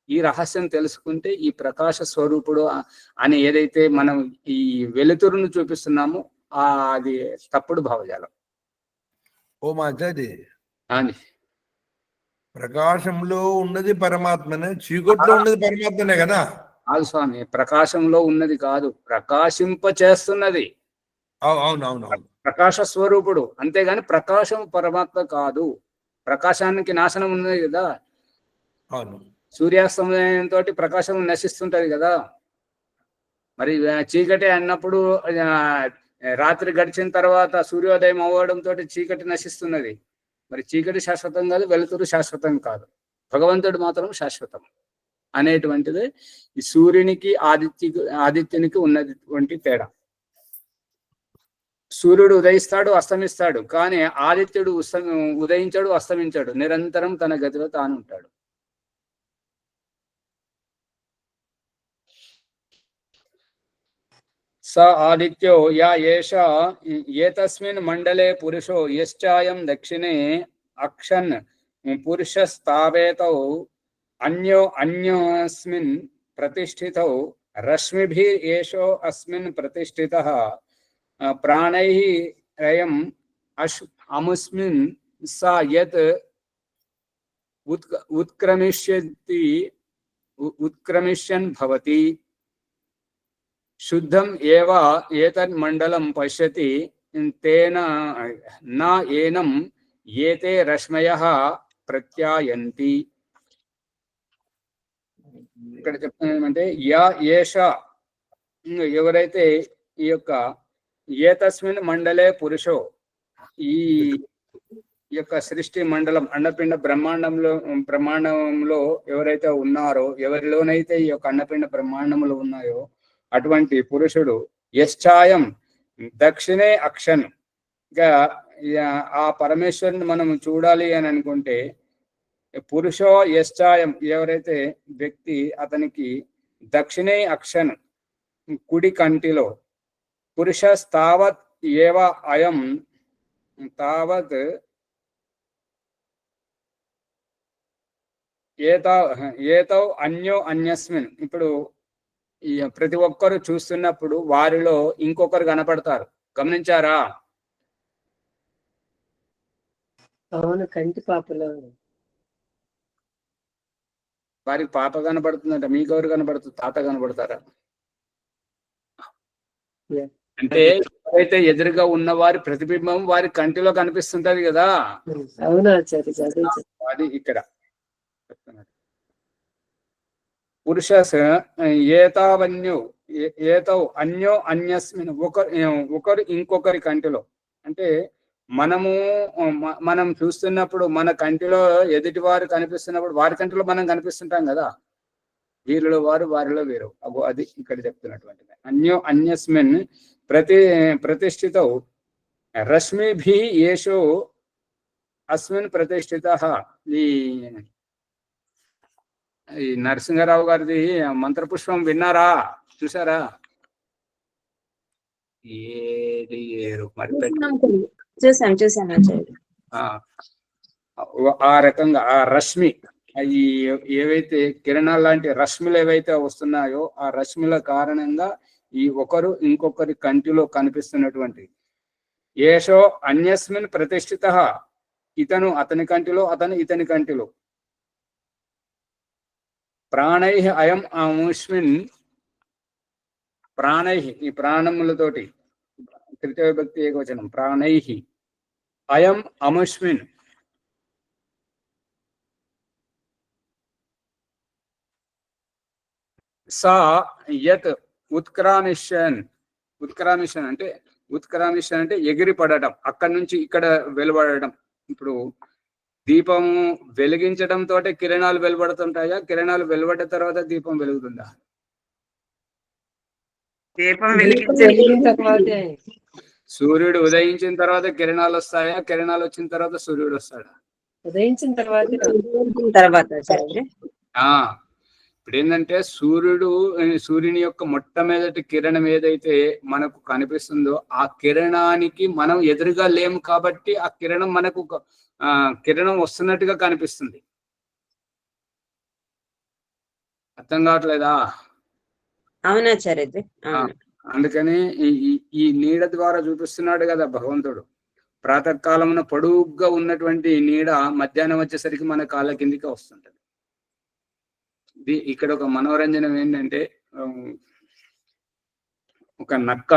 ఈ రహస్యం తెలుసుకుంటే ఈ ప్రకాశ స్వరూపుడు అని ఏదైతే మనం ఈ వెలుతురును చూపిస్తున్నామో అది తప్పుడు భావజాలం. ఓ మాచాది, అని ప్రకాశంలో ఉన్నది పరమాత్మనే, చీకట్లో ఉన్నది పరమాత్మనే కదా. కాదు స్వామి, ప్రకాశంలో ఉన్నది కాదు, ప్రకాశింప చేస్తున్నది. అవునవును, ప్రకాశ స్వరూపుడు, అంతేగాని ప్రకాశం పరమాత్మ కాదు. ప్రకాశానికి నాశనం ఉన్నది కదా. అవును, సూర్యాస్తమయంతో ప్రకాశం నశిస్తుంటది కదా. మరి చీకటి అన్నప్పుడు రాత్రి గడిచిన తర్వాత సూర్యోదయం అవ్వడంతో చీకటి నశిస్తున్నది. మరి చీకటి శాశ్వతం కాదు, వెలుతురు శాశ్వతం కాదు, భగవంతుడు మాత్రం శాశ్వతం అనేటువంటిది ఈ సూర్యునికి ఆదిత్యునికి ఉన్నటువంటి తేడా. సూర్యుడు ఉదయిస్తాడు, అస్తమిస్తాడు, కానీ ఆదిత్యుడు ఉదయించాడు, అస్తమించాడు, నిరంతరం తన గతిలో తాను ఉంటాడు. స ఆదిత్యో యా ఏష ఏతస్మిన్ మండలే పురుషో యశ్చాయం దక్షిణే అక్షన్ పురుషస్తావేతౌ అన్యోస్మిన్ ప్రతిష్ఠితౌ రశ్మిభిర్ ఏషో అస్మిన్ ప్రతిష్ఠితః ప్రాణైః రయం అముస్మిన్ స యత్ ఉత్క్రమిష్యన్ భవతి శుద్ధం ఏవ ఏతన్ మండలం పశ్యతి తేన నా ఏనం ఏతే రశ్మయః ప్రత్యాయంతి. ఇక్కడ చెప్తున్నది ఏమంటే, యా ఏష, ఎవరైతే ఈ యొక్క ఏతస్మిన్ మండలే పురుషో, ఈ యొక్క సృష్టి మండలం అండపిండ బ్రహ్మాండంలో ఎవరైతే ఉన్నారో, ఎవరిలోనైతే ఈ యొక్క అండపిండ బ్రహ్మాండములు ఉన్నాయో అటువంటి పురుషుడు యశ్చాయం దక్షిణే అక్షన్. ఇంకా ఆ పరమేశ్వరుని మనం చూడాలి అని అనుకుంటే పురుషో యశ్చాయం, ఎవరైతే వ్యక్తి అతనికి దక్షిణే అక్షన్ కుడి కంటిలో, పురుష తావత్ ఏవ అయం తావత్ ఏతౌ అన్యో అన్యస్మిన్. ఇప్పుడు ప్రతి ఒక్కరు చూస్తున్నప్పుడు వారిలో ఇంకొకరు కనపడతారు, గమనించారా? అవును, కంటి పాపలో వారికి పాప కనబడుతుందంట, మీకెవరు కనబడుతుంది? తాత కనబడతారా? Yeah. అంటే ఎవరైతే ఎదురుగా ఉన్న వారి ప్రతిబింబం వారి కంటిలో కనిపిస్తుంటది కదా, అవునా ఆచార్య అదే అది ఇక్కడ చెప్తున్నారు. పురుష ఏతావన్యో ఏతౌ అన్యో అన్యస్మిన్ ఒకరు ఇంకొకరి కంటిలో. అంటే మనం చూస్తున్నప్పుడు మన కంటిలో ఎదుటి వారు కనిపిస్తున్నప్పుడు వారి కంటిలో మనం కనిపిస్తుంటాం కదా, వీరిలో వారు వారిలో వీరు. అది ఇక్కడ చెప్తున్నటువంటిది. అన్యో అన్యస్మిన్ ప్రతిష్ఠిత రశ్మిభి యేషో అస్మిన్ ప్రతిష్ఠిత. ఈ నరసింహారావు గారిది మంత్రపుష్పం విన్నారా, చూసారా? ఏది మరి చూసాం ఆచార్య. ఆ రకంగా ఆ రశ్మి, ఈ ఏవైతే కిరణాలు లాంటి రశ్మిలు ఏవైతే వస్తున్నాయో ఆ రశ్మిల కారణంగా ఈ ఒకరు ఇంకొకరి కంటిలో కనిపిస్తున్నటువంటి ఏషో అన్యస్మిన్ ప్రతిష్ఠిత, ఇతను అతని కంటిలో, అతను ఇతని కంటిలో. ప్రాణై అయం అముష్మిన్, ప్రాణై ఈ ప్రాణములతోటి, తృతీయ విభక్తి ఏకవచనం, ప్రాణై అయం అముష్మిన్ సా యత్ ఉత్క్రామిషన్. ఉత్క్రామిషన్ అంటే ఎగిరి పడటం, అక్కడి నుంచి ఇక్కడ వెలువడటం. ఇప్పుడు దీపము వెలిగించడంతో కిరణాలు వెలువడుతుంటాయా, కిరణాలు వెలువడ్డ తర్వాత దీపం వెలుగుతుందా? దీపం వెలిగిన తర్వాతే. సూర్యుడు ఉదయించిన తర్వాత కిరణాలు వస్తాయా, కిరణాలు వచ్చిన తర్వాత సూర్యుడు వస్తాడా? ఉదయించిన తర్వాత ఆచార్య. ఇప్పుడు ఏంటంటే సూర్యుని యొక్క మొట్టమొదటి కిరణం ఏదైతే మనకు కనిపిస్తుందో ఆ కిరణానికి మనం ఎదురుగా లేము కాబట్టి ఆ కిరణం మనకు కిరణం వస్తున్నట్టుగా కనిపిస్తుంది. అర్థం కావట్లేదా? అవునాచార్య. అందుకని ఈ నీడ ద్వారా చూపిస్తున్నాడు కదా భగవంతుడు. ప్రాతకాలమున పొడుగ్గా ఉన్నటువంటి నీడ మధ్యాహ్నం వచ్చేసరికి మన కాళ్ళ కిందికి వస్తుంటది. ఇక్కడ ఒక మనోరంజనం ఏంటంటే, ఒక నక్క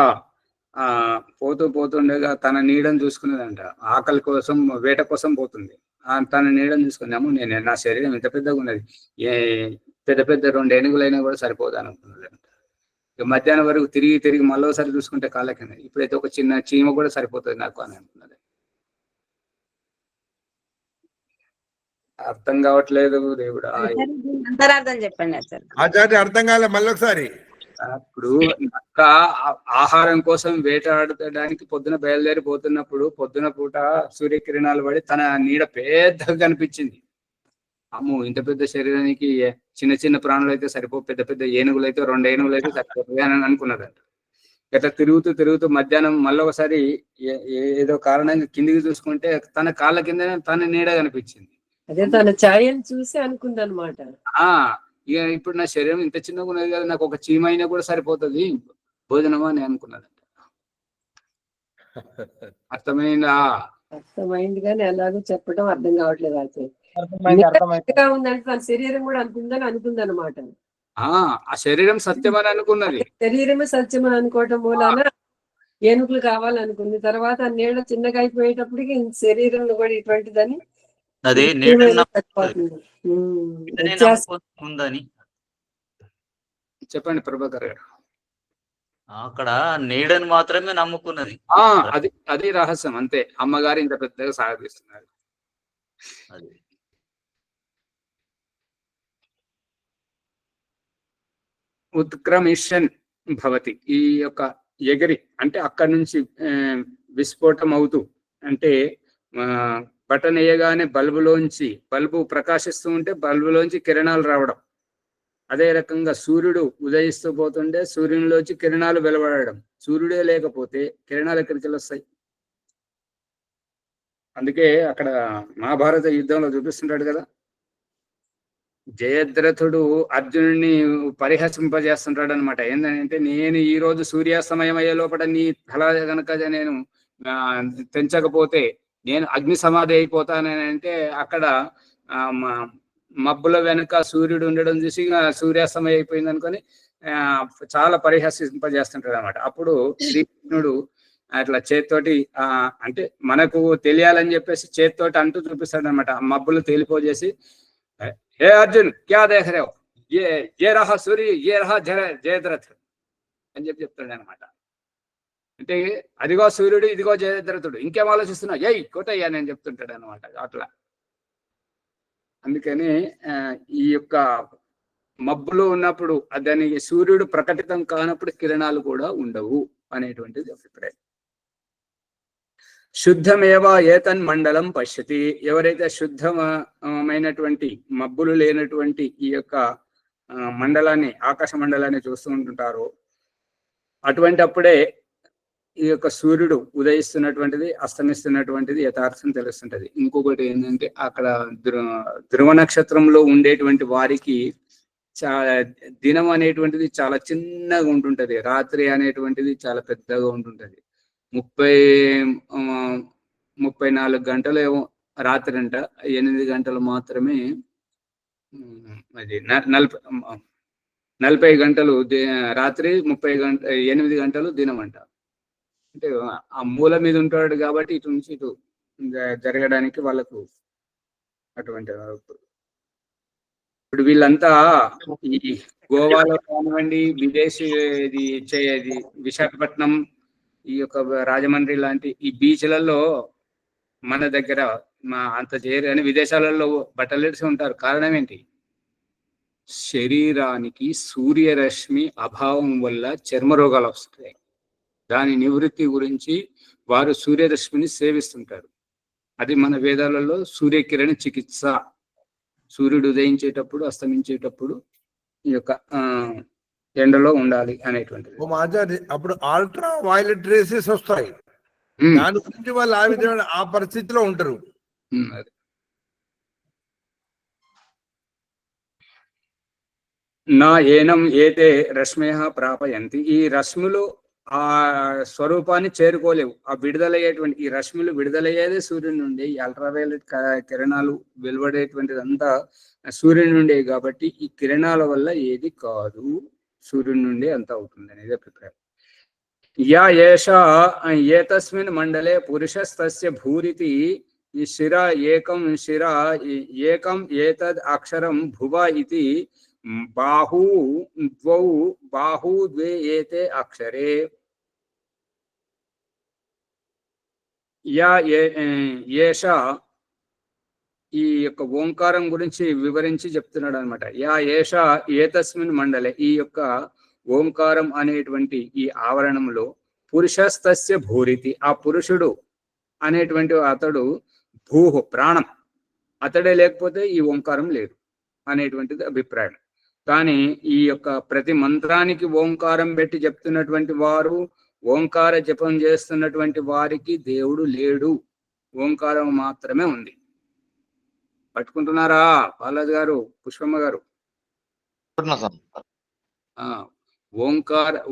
పోతుండగా తన నీడను చూసుకునేదంట. ఆకలి కోసం, వేట కోసం పోతుంది. తన నీడను చూసుకున్నాము, నా శరీరం ఇంత పెద్దగా ఉన్నది, పెద్ద 2 ఏనుగులైనా కూడా సరిపోదు అనుకున్నదంట. ఇక మధ్యాహ్నం వరకు తిరిగి మళ్ళీ ఒకసారి చూసుకుంటే కాళ్ళ కింద, ఇప్పుడైతే ఒక చిన్న చీమ కూడా సరిపోతుంది నాకు అని అనుకున్నది. అర్థం కావట్లేదు దేవుడా. అంతరార్థం చెప్పండి ఆచార్య. అర్థం కాలే, మళ్ళీ ఒకసారి. ఇప్పుడు నక్క ఆహారం కోసం వేటాడడానికి పొద్దున బయలుదేరిపోతున్నప్పుడు పొద్దున పూట సూర్యకిరణాలు పడి తన నీడ పెద్దగా కనిపించింది. అమ్ము, ఇంత పెద్ద శరీరానికి చిన్న ప్రాణులు అయితే పెద్ద ఏనుగులు అయితే 2 ఏనుగులు అయితే సరిపోతుంది అని అనుకున్నదంట. ఇట్లా తిరుగుతూ మధ్యాహ్నం మళ్ళీ ఒకసారి ఏదో కారణంగా కిందికి చూసుకుంటే తన కాళ్ళ కింద తన నీడ కనిపించింది. అదే తన ఛాయను చూసి అనుకుందనమాట. ఇక ఇప్పుడు నా శరీరం ఇంత చిన్నగా ఉన్నది కదా, నాకు ఒక చీమ అయినా కూడా సరిపోతుంది భోజనమా అని అనుకున్నదంట. అర్థమైందా? అర్థమైంది కానీ ఎలాగో చెప్పడం అర్థం కావట్లేదు. ఉందంటే తన శరీరం కూడా అనుకుందనమాట. ఆ శరీరం సత్యం అని అనుకున్నది. శరీరమే సత్యం అని అనుకోవటం మూలాన ఏనుగులు కావాలనుకుంది. తర్వాత నీళ్ళ చిన్నగా అయిపోయేటప్పటికి శరీరంలో కూడా ఇటువంటిదని అదే ఉందని చెప్పండి ప్రభాకర్ గారు. అక్కడ నీడని మాత్రమే నమ్ముకున్నది. అది రహస్యం అంతే. అమ్మగారు ఇంత పెద్దగా సాగదీస్తున్నారు. అది ఉత్క్రమిషన్ భవతి, ఈ యొక్క ఎగిరి అంటే అక్కడి నుంచి విస్ఫోటం అవుతూ, అంటే బటన్ వేయగానే బల్బు ప్రకాశిస్తూ ఉంటే బల్బులోంచి కిరణాలు రావడం. అదే రకంగా సూర్యుడు ఉదయిస్తూ పోతుంటే సూర్యునిలోంచి కిరణాలు వెలువడడం. సూర్యుడే లేకపోతే కిరణాలు ఎక్కడికి వస్తాయి? అందుకే అక్కడ మహాభారత యుద్ధంలో చూపిస్తుంటాడు కదా, జయద్రథుడు అర్జునుడిని పరిహసింపజేస్తుంటాడు అనమాట. ఏంటంటే, నేను ఈ రోజు సూర్యాస్తమయం అయ్యే లోపల నీ తల కనుక నేను తెంచకపోతే నేను అగ్ని సమాధి అయిపోతానని అంటే, అక్కడ మబ్బుల వెనుక సూర్యుడు ఉండడం చూసి సూర్యాస్తమయం అయిపోయింది అనుకొని చాలా పరిహసింపజేస్తుంటాడు అనమాట. అప్పుడు శ్రీకృష్ణుడు అట్లా చేత్తోటి అంటే మనకు తెలియాలని చెప్పేసి చేత్తోటి అంటూ చూపిస్తాడు అనమాట. మబ్బులు తేలిపోజేసి, హే అర్జున్ క్యా దేఖ రే హో, ఏ రహా సూర్య ఏ రహా జయద్రథ్ అని చెప్తాడు అనమాట. అంటే అదిగో సూర్యుడు ఇదిగో జయద్రథుడు, ఇంకేం ఆలోచిస్తున్నావు, ఏయ్ కొట్టయ్యా నేను చెప్తుంటాడు అనమాట. అట్లా అందుకని ఈ యొక్క మబ్బులు ఉన్నప్పుడు దానికి సూర్యుడు ప్రకటితం కానప్పుడు కిరణాలు కూడా ఉండవు అనేటువంటిది అభిప్రాయం. శుద్ధమేవ ఏతన్ మండలం పశ్యతి, ఎవరైతే శుద్ధమైనటువంటి మబ్బులు లేనటువంటి ఈ యొక్క మండలాన్ని, ఆకాశ మండలాన్ని చూస్తూ ఉంటుంటారో అటువంటి అప్పుడే ఈ యొక్క సూర్యుడు ఉదయిస్తున్నటువంటిది అస్తమిస్తున్నటువంటిది యథార్థం తెలుస్తుంటది. ఇంకొకటి ఏంటంటే అక్కడ ధ్రువ నక్షత్రంలో ఉండేటువంటి వారికి దినం అనేటువంటిది చాలా చిన్నగా ఉంటుంటది, రాత్రి అనేటువంటిది చాలా పెద్దగా ఉంటుంటది. 34 గంటలు ఏమో రాత్రి అంట, 8 గంటలు మాత్రమే అది 40 గంటలు రాత్రి, 8 గంటలు దినం అంట. అంటే ఆ మూల మీద ఉంటాడు కాబట్టి ఇటు నుంచి ఇటు జరగడానికి వాళ్ళకు అటువంటి. ఇప్పుడు వీళ్ళంతా ఈ గోవాలో కానివ్వండి, విదేశీ విశాఖపట్నం, ఈ యొక్క రాజమండ్రి లాంటి ఈ బీచ్లలో మన దగ్గర అంత చేయరు కానీ విదేశాలలో బట్టలేసి ఉంటారు. కారణం ఏంటి? శరీరానికి సూర్యరశ్మి అభావం వల్ల చర్మ రోగాలు వస్తాయి. దాని నివృత్తి గురించి వారు సూర్యరశ్మిని సేవిస్తుంటారు. అది మన వేదాలలో సూర్యకిరణ చికిత్స. సూర్యుడు ఉదయించేటప్పుడు అస్తమించేటప్పుడు ఈ యొక్క ఎండలో ఉండాలి అనేటువంటిది. అప్పుడు అల్ట్రా వైలెట్ రేసెస్ వస్తాయి, దాని గురించి వాళ్ళు ఆ విధంగా ఆ పరిస్థితిలో ఉంటారు. నా ఏనం ఏతే రశ్మయ ప్రాపయంతి, ఈ రశ్ములు ఆ స్వరూపాన్ని చేరుకోలేవు. ఆ విడుదలయ్యేటువంటి ఈ రశ్ములు విడుదలయ్యేదే సూర్యుని నుండి. ఈ అల్ట్రావైలెట్ కిరణాలు వెలువడేటువంటిది అంతా సూర్యుని నుండే కాబట్టి ఈ కిరణాల వల్ల ఏది కాదు, సూర్యుని నుండి అంత అవుతుంది అనేది అభిప్రాయం. యా ఏష ఏతస్మిన్ మండలే పురుషస్తస్య భూరితి ఈ శిర ఏకం ఏతద్ అక్షరం భువ ఇతి బాహు ద్వే ఏతే అక్షరే. యా ఏష ఈ యొక్క ఓంకారం గురించి వివరించి చెప్తున్నాడు అనమాట. యా ఏష ఏతస్మిన్ మండలే, ఈ యొక్క ఓంకారం అనేటువంటి ఈ ఆవరణంలో పురుషస్తస్య భూరితి, ఆ పురుషుడు అనేటువంటి అతడు భూహు ప్రాణం, అతడే లేకపోతే ఈ ఓంకారం లేదు అనేటువంటిది అభిప్రాయం. కానీ ఈ యొక్క ప్రతి మంత్రానికి ఓంకారం పెట్టి చెప్తున్నటువంటి వారు, ఓంకార జపం చేస్తున్నటువంటి వారికి దేవుడు లేడు, ఓంకారం మాత్రమే ఉంది. పట్టుకుంటున్నారా బాలాజీ గారు, పుష్పమ్మ గారు?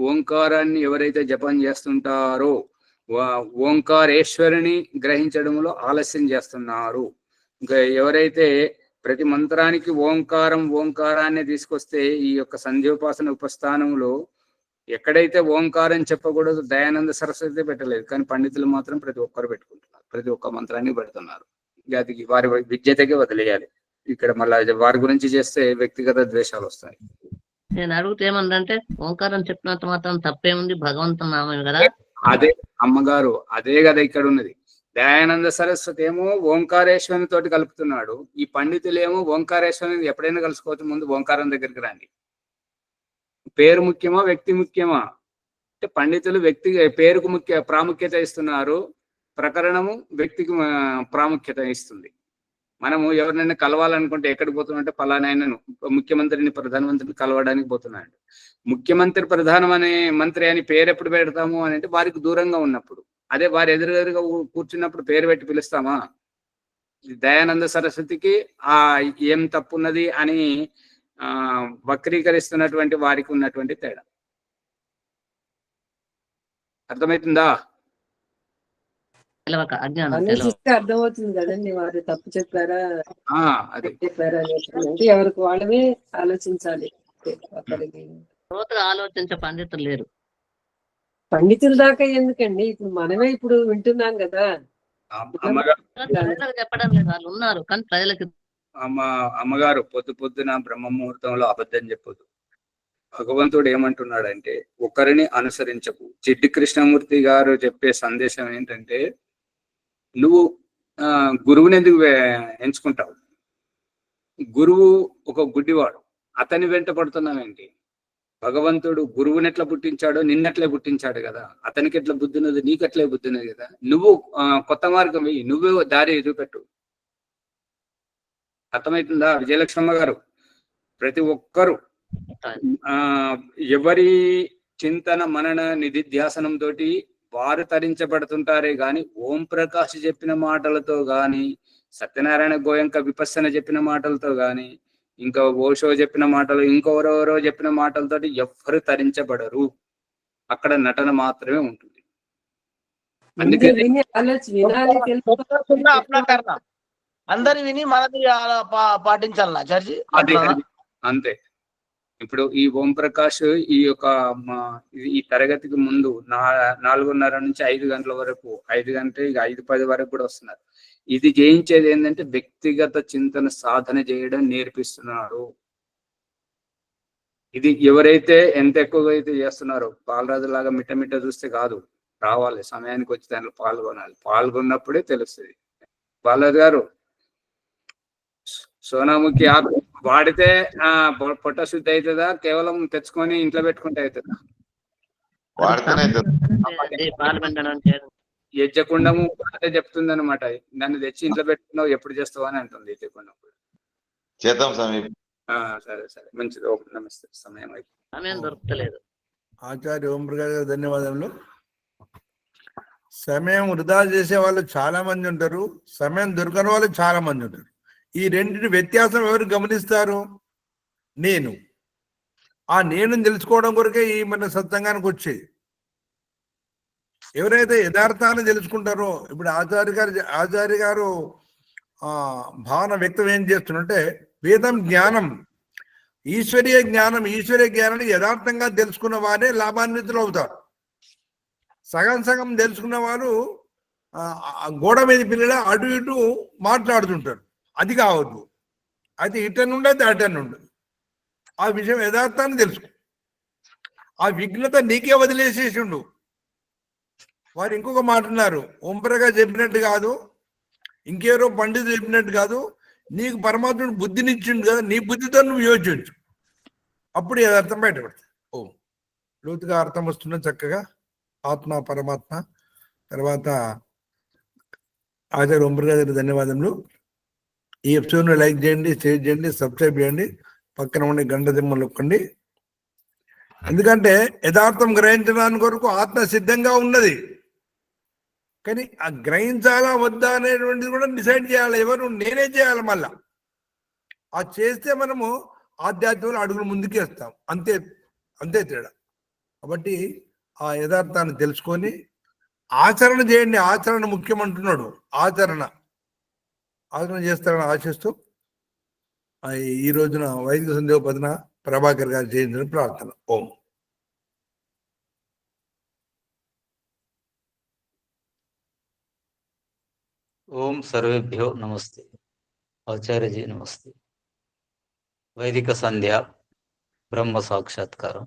ఓంకారాన్ని ఎవరైతే జపం చేస్తుంటారో ఓంకారేశ్వరిని గ్రహించడంలో ఆలస్యం చేస్తున్నారు. ఇంకా ఎవరైతే ప్రతి మంత్రానికి ఓంకారాన్ని తీసుకొస్తే ఈ యొక్క సంధ్యోపాసన ఉపస్థానంలో ఎక్కడైతే ఓంకారం చెప్పకూడదు దయానంద సరస్వతి పెట్టలేదు, కానీ పండితులు మాత్రం ప్రతి ఒక్కరు పెట్టుకుంటున్నారు, ప్రతి ఒక్క మంత్రాన్ని పెడుతున్నారు. అది వారి విద్యతకే వదిలేయాలి. ఇక్కడ మళ్ళీ వారి గురించి చేస్తే వ్యక్తిగత ద్వేషాలు వస్తాయి. నేను అడుగుతే ఏమంటే ఓంకారం చెప్పినంత మాత్రం తప్పేముంది, భగవంతుని నామం కదా. అదే అమ్మగారు, అదే కదా ఇక్కడ ఉన్నది. దయానంద సరస్వతి ఏమో ఓంకారేశ్వరుని తోటి కలుపుతున్నాడు, ఈ పండితులు ఏమో ఓంకారేశ్వరుని ఎప్పుడైనా కలుసుకోవచ్చు, ముందు ఓంకారం దగ్గరికి రండి. పేరు ముఖ్యమా వ్యక్తి ముఖ్యమా అంటే పండితులు వ్యక్తి పేరుకు ప్రాముఖ్యత ఇస్తున్నారు, ప్రకరణము వ్యక్తికి ప్రాముఖ్యత ఇస్తుంది. మనము ఎవరినైనా కలవాలనుకుంటే ఎక్కడికి పోతున్నామంటే పలానాయనను ముఖ్యమంత్రిని ప్రధానమంత్రిని కలవడానికి పోతున్నాడు. ముఖ్యమంత్రి మంత్రి అని పేరు ఎప్పుడు పెడతాము అని అంటే వారికి దూరంగా ఉన్నప్పుడు. అదే వారి ఎదురుగా కూర్చున్నప్పుడు పేరు పెట్టి పిలుస్తామా? దయానంద సరస్వతికి ఏం తప్పున్నది అని వక్రీకరిస్తున్నటువంటి వారికి ఉన్నటువంటి తేడా అర్థమవుతుందా? అర్థమవుతుంది కదండి, వారు తప్పు చెప్పారా అదే చెప్పారా అంటే ఎవరికి వాళ్ళమే ఆలోచించాలి. ఒకరికి లోతుగా ఆలోచించే పండితులు లేరు. పండితుల దాకా ఎందుకండి, ఇప్పుడు మనమే ఇప్పుడు వింటున్నాం కదా. అమ్మగారు ప్రజలకు చెప్పడం లేదు, వాళ్ళు ఉన్నారు కానీ ప్రజలకు. అమ్మగారు పొద్దున బ్రహ్మ ముహూర్తంలో అబద్ధం చెప్పొద్దు. భగవంతుడు ఏమంటున్నాడంటే ఒకరిని అనుసరించకు. జిడ్డు కృష్ణమూర్తి గారు చెప్పే సందేశం ఏంటంటే నువ్వు గురువుని ఎందుకు ఎంచుకుంటావు? గురువు ఒక గుడ్డివాడు, అతని వెంట పడుతున్నావేంటి? భగవంతుడు గురువుని ఎట్లా పుట్టించాడో నిన్నట్లే పుట్టించాడు కదా, అతనికి ఎట్లా బుద్ధి ఉన్నది నీకు అట్లే బుద్ధి ఉన్నది కదా. నువ్వు కొత్త మార్గం వెయ్యి, నువ్వే దారి ఎదురుపెట్టు. అర్థమవుతుందా విజయలక్ష్మమ్మ గారు? ప్రతి ఒక్కరు ఎవరి చింతన మనన నిధిధ్యాసనం తోటి వారు తరించబడుతుంటారే గాని ఓం ప్రకాష్ చెప్పిన మాటలతో గాని, సత్యనారాయణ గోయంక విపස්සన చెప్పిన మాటలతో గాని, ఇంకా ఓషో చెప్పిన మాటలు, ఇంకెవరెవరో చెప్పిన మాటలతోటి ఎవ్వరు తరించబడరు. అక్కడ నటన మాత్రమే ఉంటుంది. అందుకే అందరి విని మనది పాటించాలన్నా చర్చి అంతే. ఇప్పుడు ఈ ఓం ప్రకాష్ ఈ యొక్క ఈ తరగతికి ముందు 4:30 నుంచి 5 గంటల వరకు, 5 గంటల 5:10 వరకు కూడా వస్తున్నారు. ఇది చేయించేది ఏంటంటే వ్యక్తిగత చింతన సాధన చేయడం నేర్పిస్తున్నారు. ఇది ఎవరైతే ఎంత ఎక్కువగా అయితే చేస్తున్నారో, బాలరాజు లాగా మిట్ట చూస్తే కాదు, రావాలి సమయానికి వచ్చి దాంట్లో పాల్గొనాలి. పాల్గొన్నప్పుడే తెలుస్తుంది. బాలరాజు గారు సోనాముఖి ఆకు వాడితే పొట్ట శుద్ధి అవుతుందా, కేవలం తెచ్చుకొని ఇంట్లో పెట్టుకుంటే అవుతుందా? యజ్ఞకుండము అంటే చెప్తుంది అనమాట, నన్ను తెచ్చి ఇంట్లో పెట్టుకున్నావు ఎప్పుడు చేస్తావు అని అంటుంది యజ్ఞకుండం. సరే సరే మంచిది. ఓకే నమస్తే. సమయం దొరకలేదు. ఆచార్య ఓం ప్రకాష్ గారు ధన్యవాదములు. సమయం వృధా చేసే వాళ్ళు చాలా మంది ఉంటారు, సమయం దొరకని వాళ్ళు చాలా మంది ఉంటారు. ఈ రెండింటి వ్యత్యాసం ఎవరు గమనిస్తారు? నేను తెలుసుకోవడం కొరకే ఈ మన సత్సంగానికి వచ్చేది. ఎవరైతే యథార్థాన్ని తెలుసుకుంటారో, ఇప్పుడు ఆచార్య గారు భావన వ్యక్తం ఏం చేస్తున్నంటే, వేదం జ్ఞానం, ఈశ్వరీయ జ్ఞానాన్ని యథార్థంగా తెలుసుకున్న వారే లాభాన్వితులు అవుతారు. సగం తెలుసుకున్న వారు గోడ మీద పిల్లల అటు ఇటు మాట్లాడుతుంటారు. అది కావద్దు. అయితే ఇటనుండి అయితే అటనుండి ఆ విషయం యథార్థాన్ని తెలుసుకో. ఆ విఘ్నత నీకే వదిలేసేసిండు. వారు ఇంకొక మాట అన్నారు, ఓంప్రగా చెప్పినట్టు కాదు, ఇంకెవరో పండితులు చెప్పినట్టు కాదు, నీకు పరమాత్ముడు బుద్ధినిచ్చిండు కదా, నీ బుద్ధితో నువ్వు యోచించు, అప్పుడు యథార్థం బయటపడుతుంది. లోతుగా అర్థం వస్తున్నా చక్కగా. ఆత్మ పరమాత్మ. తర్వాత ఆచార్య ఓంప్రగా గారికి ధన్యవాదములు. ఈ ఎపిసోడ్ను లైక్ చేయండి, షేర్ చేయండి, సబ్స్క్రైబ్ చేయండి, పక్కన ఉండే గంట దిమ్మ నొక్కండి. ఎందుకంటే యథార్థం గ్రహించడానికి కొరకు ఆత్మ సిద్ధంగా ఉన్నది, కానీ ఆ గ్రహించాలా వద్దా అనేటువంటిది కూడా డిసైడ్ చేయాలి. ఎవరు? నేనే చేయాలి. మళ్ళా అది చేస్తే మనము ఆధ్యాత్మికంలో అడుగులు ముందుకు వేస్తాం. అంతే తేడా. కాబట్టి ఆ యథార్థాన్ని తెలుసుకొని ఆచరణ చేయండి. ఆచరణ ముఖ్యమంటున్నాడు. ఆచరణ చేస్తారని ఆశిస్తూ ఈ రోజున వైదిక సంధ్యోపదన ప్రభాకర్ గారు చేయించిన ప్రార్థన. ఓం. ఓం సర్వేభ్యో నమస్తే. ఆచార్యజీ నమస్తే. వైదిక సంధ్య బ్రహ్మ సాక్షాత్కారం.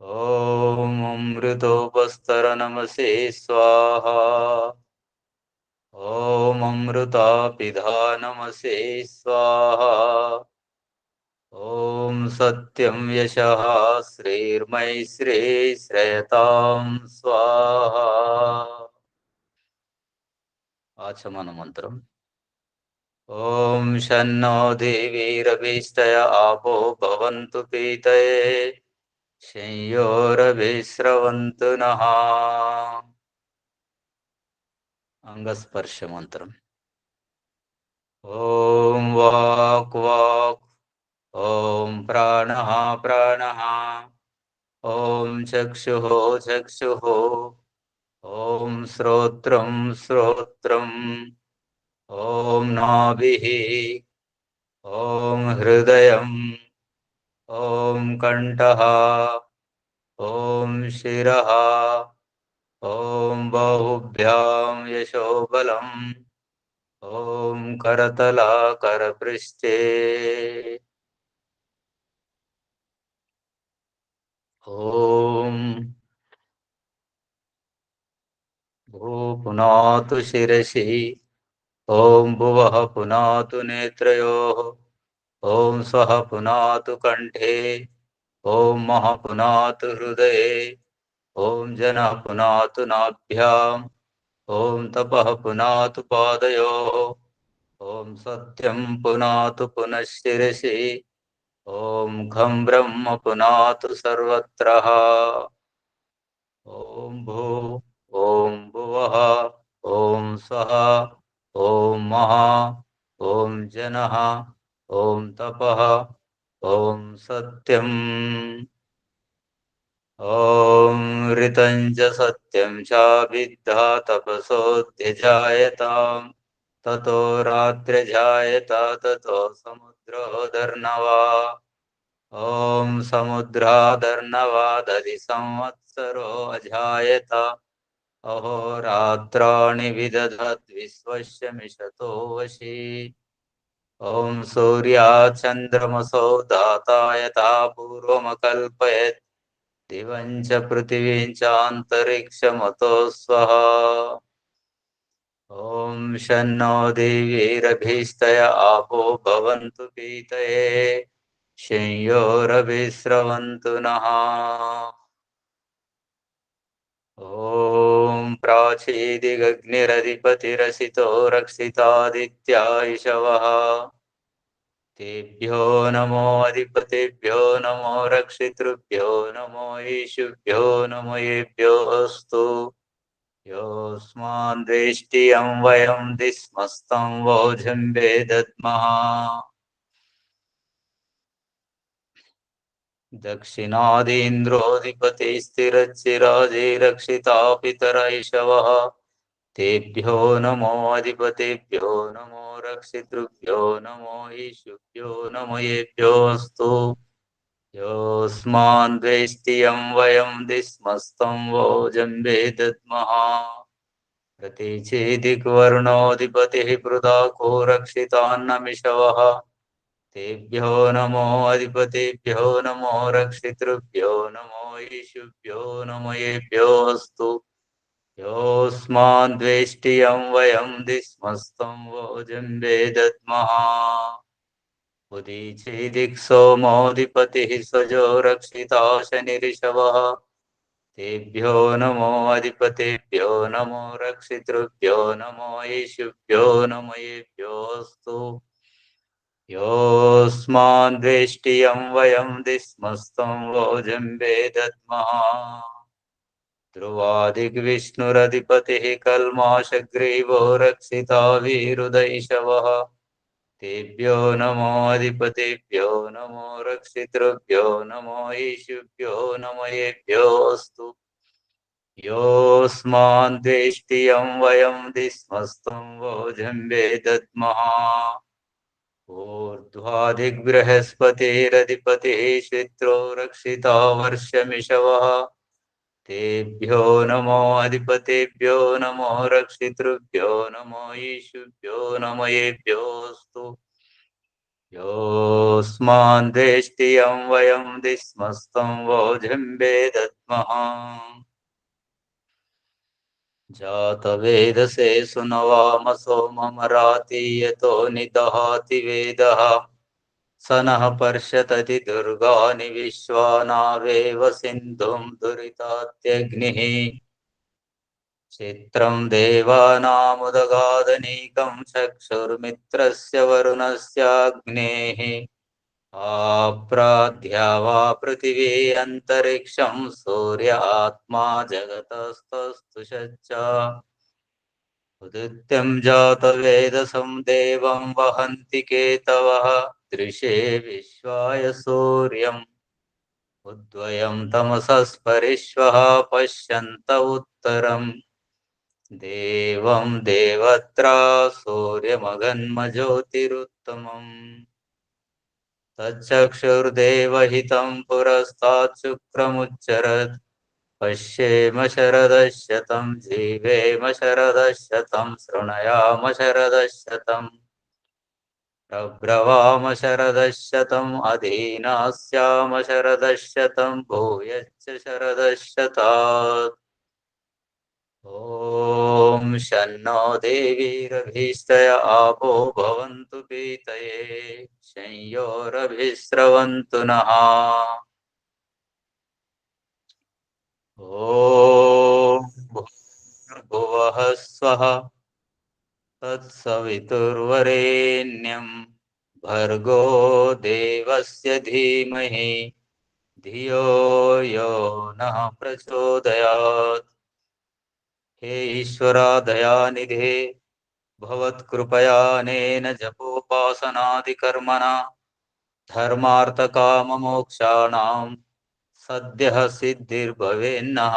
ఓం అమృతోపస్తర నమసే స్వాహా. ఓం అమృతాపిధా నమసే స్వాహా. ఓం सत्यं यशः श्रीर्मैश्री श्रेयतां स्वाहा। आचमन मंत्रम। ओम शन्नो देवीरभिष्टय आपो भवन्तु पीतये संयोरभिस्रवन्तु नः। अंगस्पर्श मंत्रम। ओम वाक् वाक् ओम प्राणः प्राणः ओम चक्षुः चक्षुः ओम श्रोत्रं श्रोत्रम् ओम नाभिः ओम हृदयम् ओम कंठः ओम शिरः ओम बाहुभ्यां यशोबलम् ओम करतला करपृष्ठे ओम भू पुनातु शिरसि ओम भुवः पुनातु नेत्रयोः ओम स्वः पुनातु कंठे ओम महः पुनातु हृदये ओम जनः पुनातु नाभ्याम् ओम तपः पुनातु पादयोः ओम सत्यं पुनातु पुनः शिरसि ओम घं ब्रह्म पुनातु सर्वत्र। ओम भू ओम भुवः ओम स्वः ओम महा ओम जनः ओम तपः ओम सत्यम् ओम ऋतं च सत्यं च विद्धा तपसोऽध्यजायताम् ततो रात्र्यजायत ततो समुद्रोदर्नवा ओम समुद्रादर्नवादधि संवत्सरो अजायत अहोरात्राणि विदधद्विश्वस्य मिषतो वशी ओम सूर्याचन्द्रमसौ दाता यथा पूर्वमकल्पयत् दिवं च पृथिवीं चान्तरिक्षमतो स्वः ओम शन्नो देवीरभीष्टय आपो भवन्तु पीतये संयोरभिस्रवन्तु नः। ओम प्राचीदिगग्निरधिपतिरसितो रक्षितादित्या इषवः तेभ्यो नमो अधिपतिभ्यो नमो रक्षितृभ्यो नमो ईशुभ्यो नमो येभ्योऽस्तु योऽस्मान् द्वेष्टियं वयं दिस्मस्तं वोजम्बे दद्मः दक्षिणादीन्द्रोऽधिपतिस्थिरच्चिराजे रक्षिता पितर इषवः तेभ्यो नमो अधिपतिभ्यो नमो रक्षितृभ्यो नमो ईशुभ्यो नमो येभ्योऽस्तु योऽस्मान् द्वेष्टियं वयं दिस्मस्तं वोजम्बे दद्मः प्रतीचेदिक्वर्णोऽधिपतिः पृथाको रक्षितान्नमिषवः तेभ्यो नमो अधिपतिभ्यो नमो रक्षितृभ्यो नमो ईशुभ्यो नमो येभ्योऽस्तु योऽस्मान् द्वेष्टियं वयं दिस्मस्तं वोजम्बे दद्मः उदीचेदिक्सोमोऽधिपतिः स्वजो रक्षिता शनिरिषवः तेभ्यो नमो अधिपतिभ्यो नमो रक्षितृभ्यो नमो ईशुभ्यो नमो येभ्योऽस्तु योऽस्मान् द्वेष्टियं वयं दिस्मस्तं वोजम्बे दद्मः ध्रुवादिग्विष्णुरधिपतिः कल्माशग्रीवो रक्षिता वीरुदैषवः तेभ्यो नमो अधिपतिभ्यो नमो रक्षितृभ्यो नमो ईशुभ्यो नमो येभ्योऽस्तु योऽस्मान् द्वेष्टियं वयं दिस्मस्तं वोजम्बे दद्मः ऊर्ध्वादिग्बृहस्पतिरधिपतिः श्वित्रो रक्षिता वर्षमिषवः तेभ्यो नमो अधिपतिभ्यो नमो रक्षितृभ्यो नमो ईशुभ्यो नमो येभ्योऽस्तु योऽस्मान् द्वेष्टियं वयं दिस्मस्तं वोजम्बे दद्मः जातवेदसे सुनवामसो ममराति यतो निदहाति वेदः स नः पर्षतति दुर्गानि विश्वानावेव सिन्धुं दुरितात्यग्निः चित्रं देवानामुदगादनीकं चक्षुर्मित्रस्य वरुणस्याग्नेः आप्राध्या वा पृथिवी अन्तरिक्षं सूर्य आत्मा जगतस्तस्तु सच्चा उदित्यं जातवेदसं देवं वहन्ति केतवः दृशे विश्वाय सूर्यम् उद्वयं तमसस्परिष्वः पश्यन्त उत्तरम् देवं देवत्रा सूर्यमगन्मज्योतिरुत्तमम् तच्चक्षुर्देवहितं पुरस्तात् शुक्रमुच्चरत् पश्येम शरदशतं जीवेम शरदशतं शृणयाम शरदशतं प्रब्रवाम शरदशतम् अधीनास्याम शरदशतं भूयश्च शरदशतात् ॐ शन्नो देवीरभीष्टय आपो भवन्तु पीतये संयोरभिस्रवन्तु नः ॐ भूर्भुवः स्वः तत्सवितुर्वरेण्यं भर्गो देवस्य धीमहि धियो यो नः प्रचोदयात् हे ईश्वरा दयानिधे भवत्कृपयानेन जपोपासनादिकर्मणा धर्मार्थकाममोक्षाणां सद्यः सिद्धिर्भवेन्नः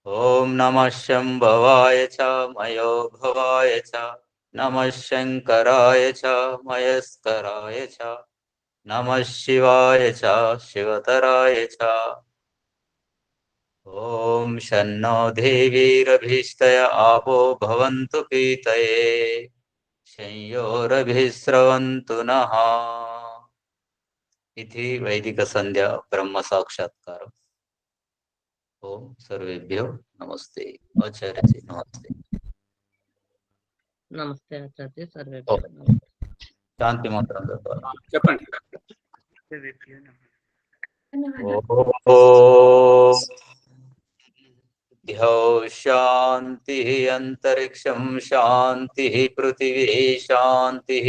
ॐ नमः शम्भवाय च मयो भवाय च नमः शङ्कराय च मयस्कराय च नमः शिवाय च शिवतराय च ॐ शन्नो देवीरभीष्टय आपो भवन्तु पीतये संयोरभिस्रवन्तु नः इति वैदिक संध्या ब्रह्म साक्षात्कारम् ओम सर्वेभ्यो नमस्ते आचार्य जी नमस्ते నమస్తే ఆచార్య సర్వే శాంతి మంత్రం చెప్పండి. ఓం ధ్యౌ శాంతి అంతరిక్షం శాంతి పృథివీ శాంతి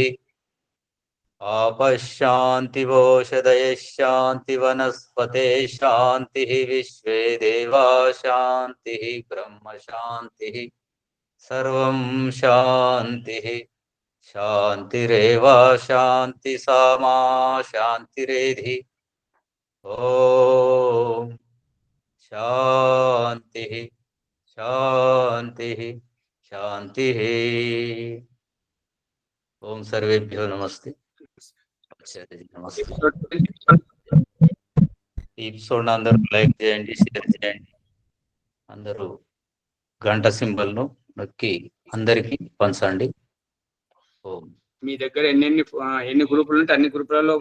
आपशान्ति वोषधय शान्ति वनस्पते शान्ति विश्वे देवा शान्ति ब्रह्म शान्ति सर्वं शान्ति शान्तिरेव शान्ति सामा शान्तिरेधि ॐ शान्तिः शान्तिः शान्तिः ॐ सर्वेभ्यो नमस्ते నమస్తే ఈ ఎపిసోడ్ అందరూ లైక్ చేయండి, షేర్ చేయండి. అందరూ గంట సింబల్ ను నొక్కి అందరికి పంచండి. మీ దగ్గర ఎన్ని గ్రూపులు ఉంటే అన్ని గ్రూపులలో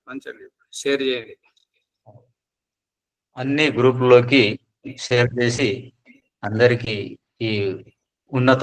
పంచండి, షేర్ చేయండి. అన్ని గ్రూపుల్లోకి షేర్ చేసి అందరికి ఈ ఉన్నత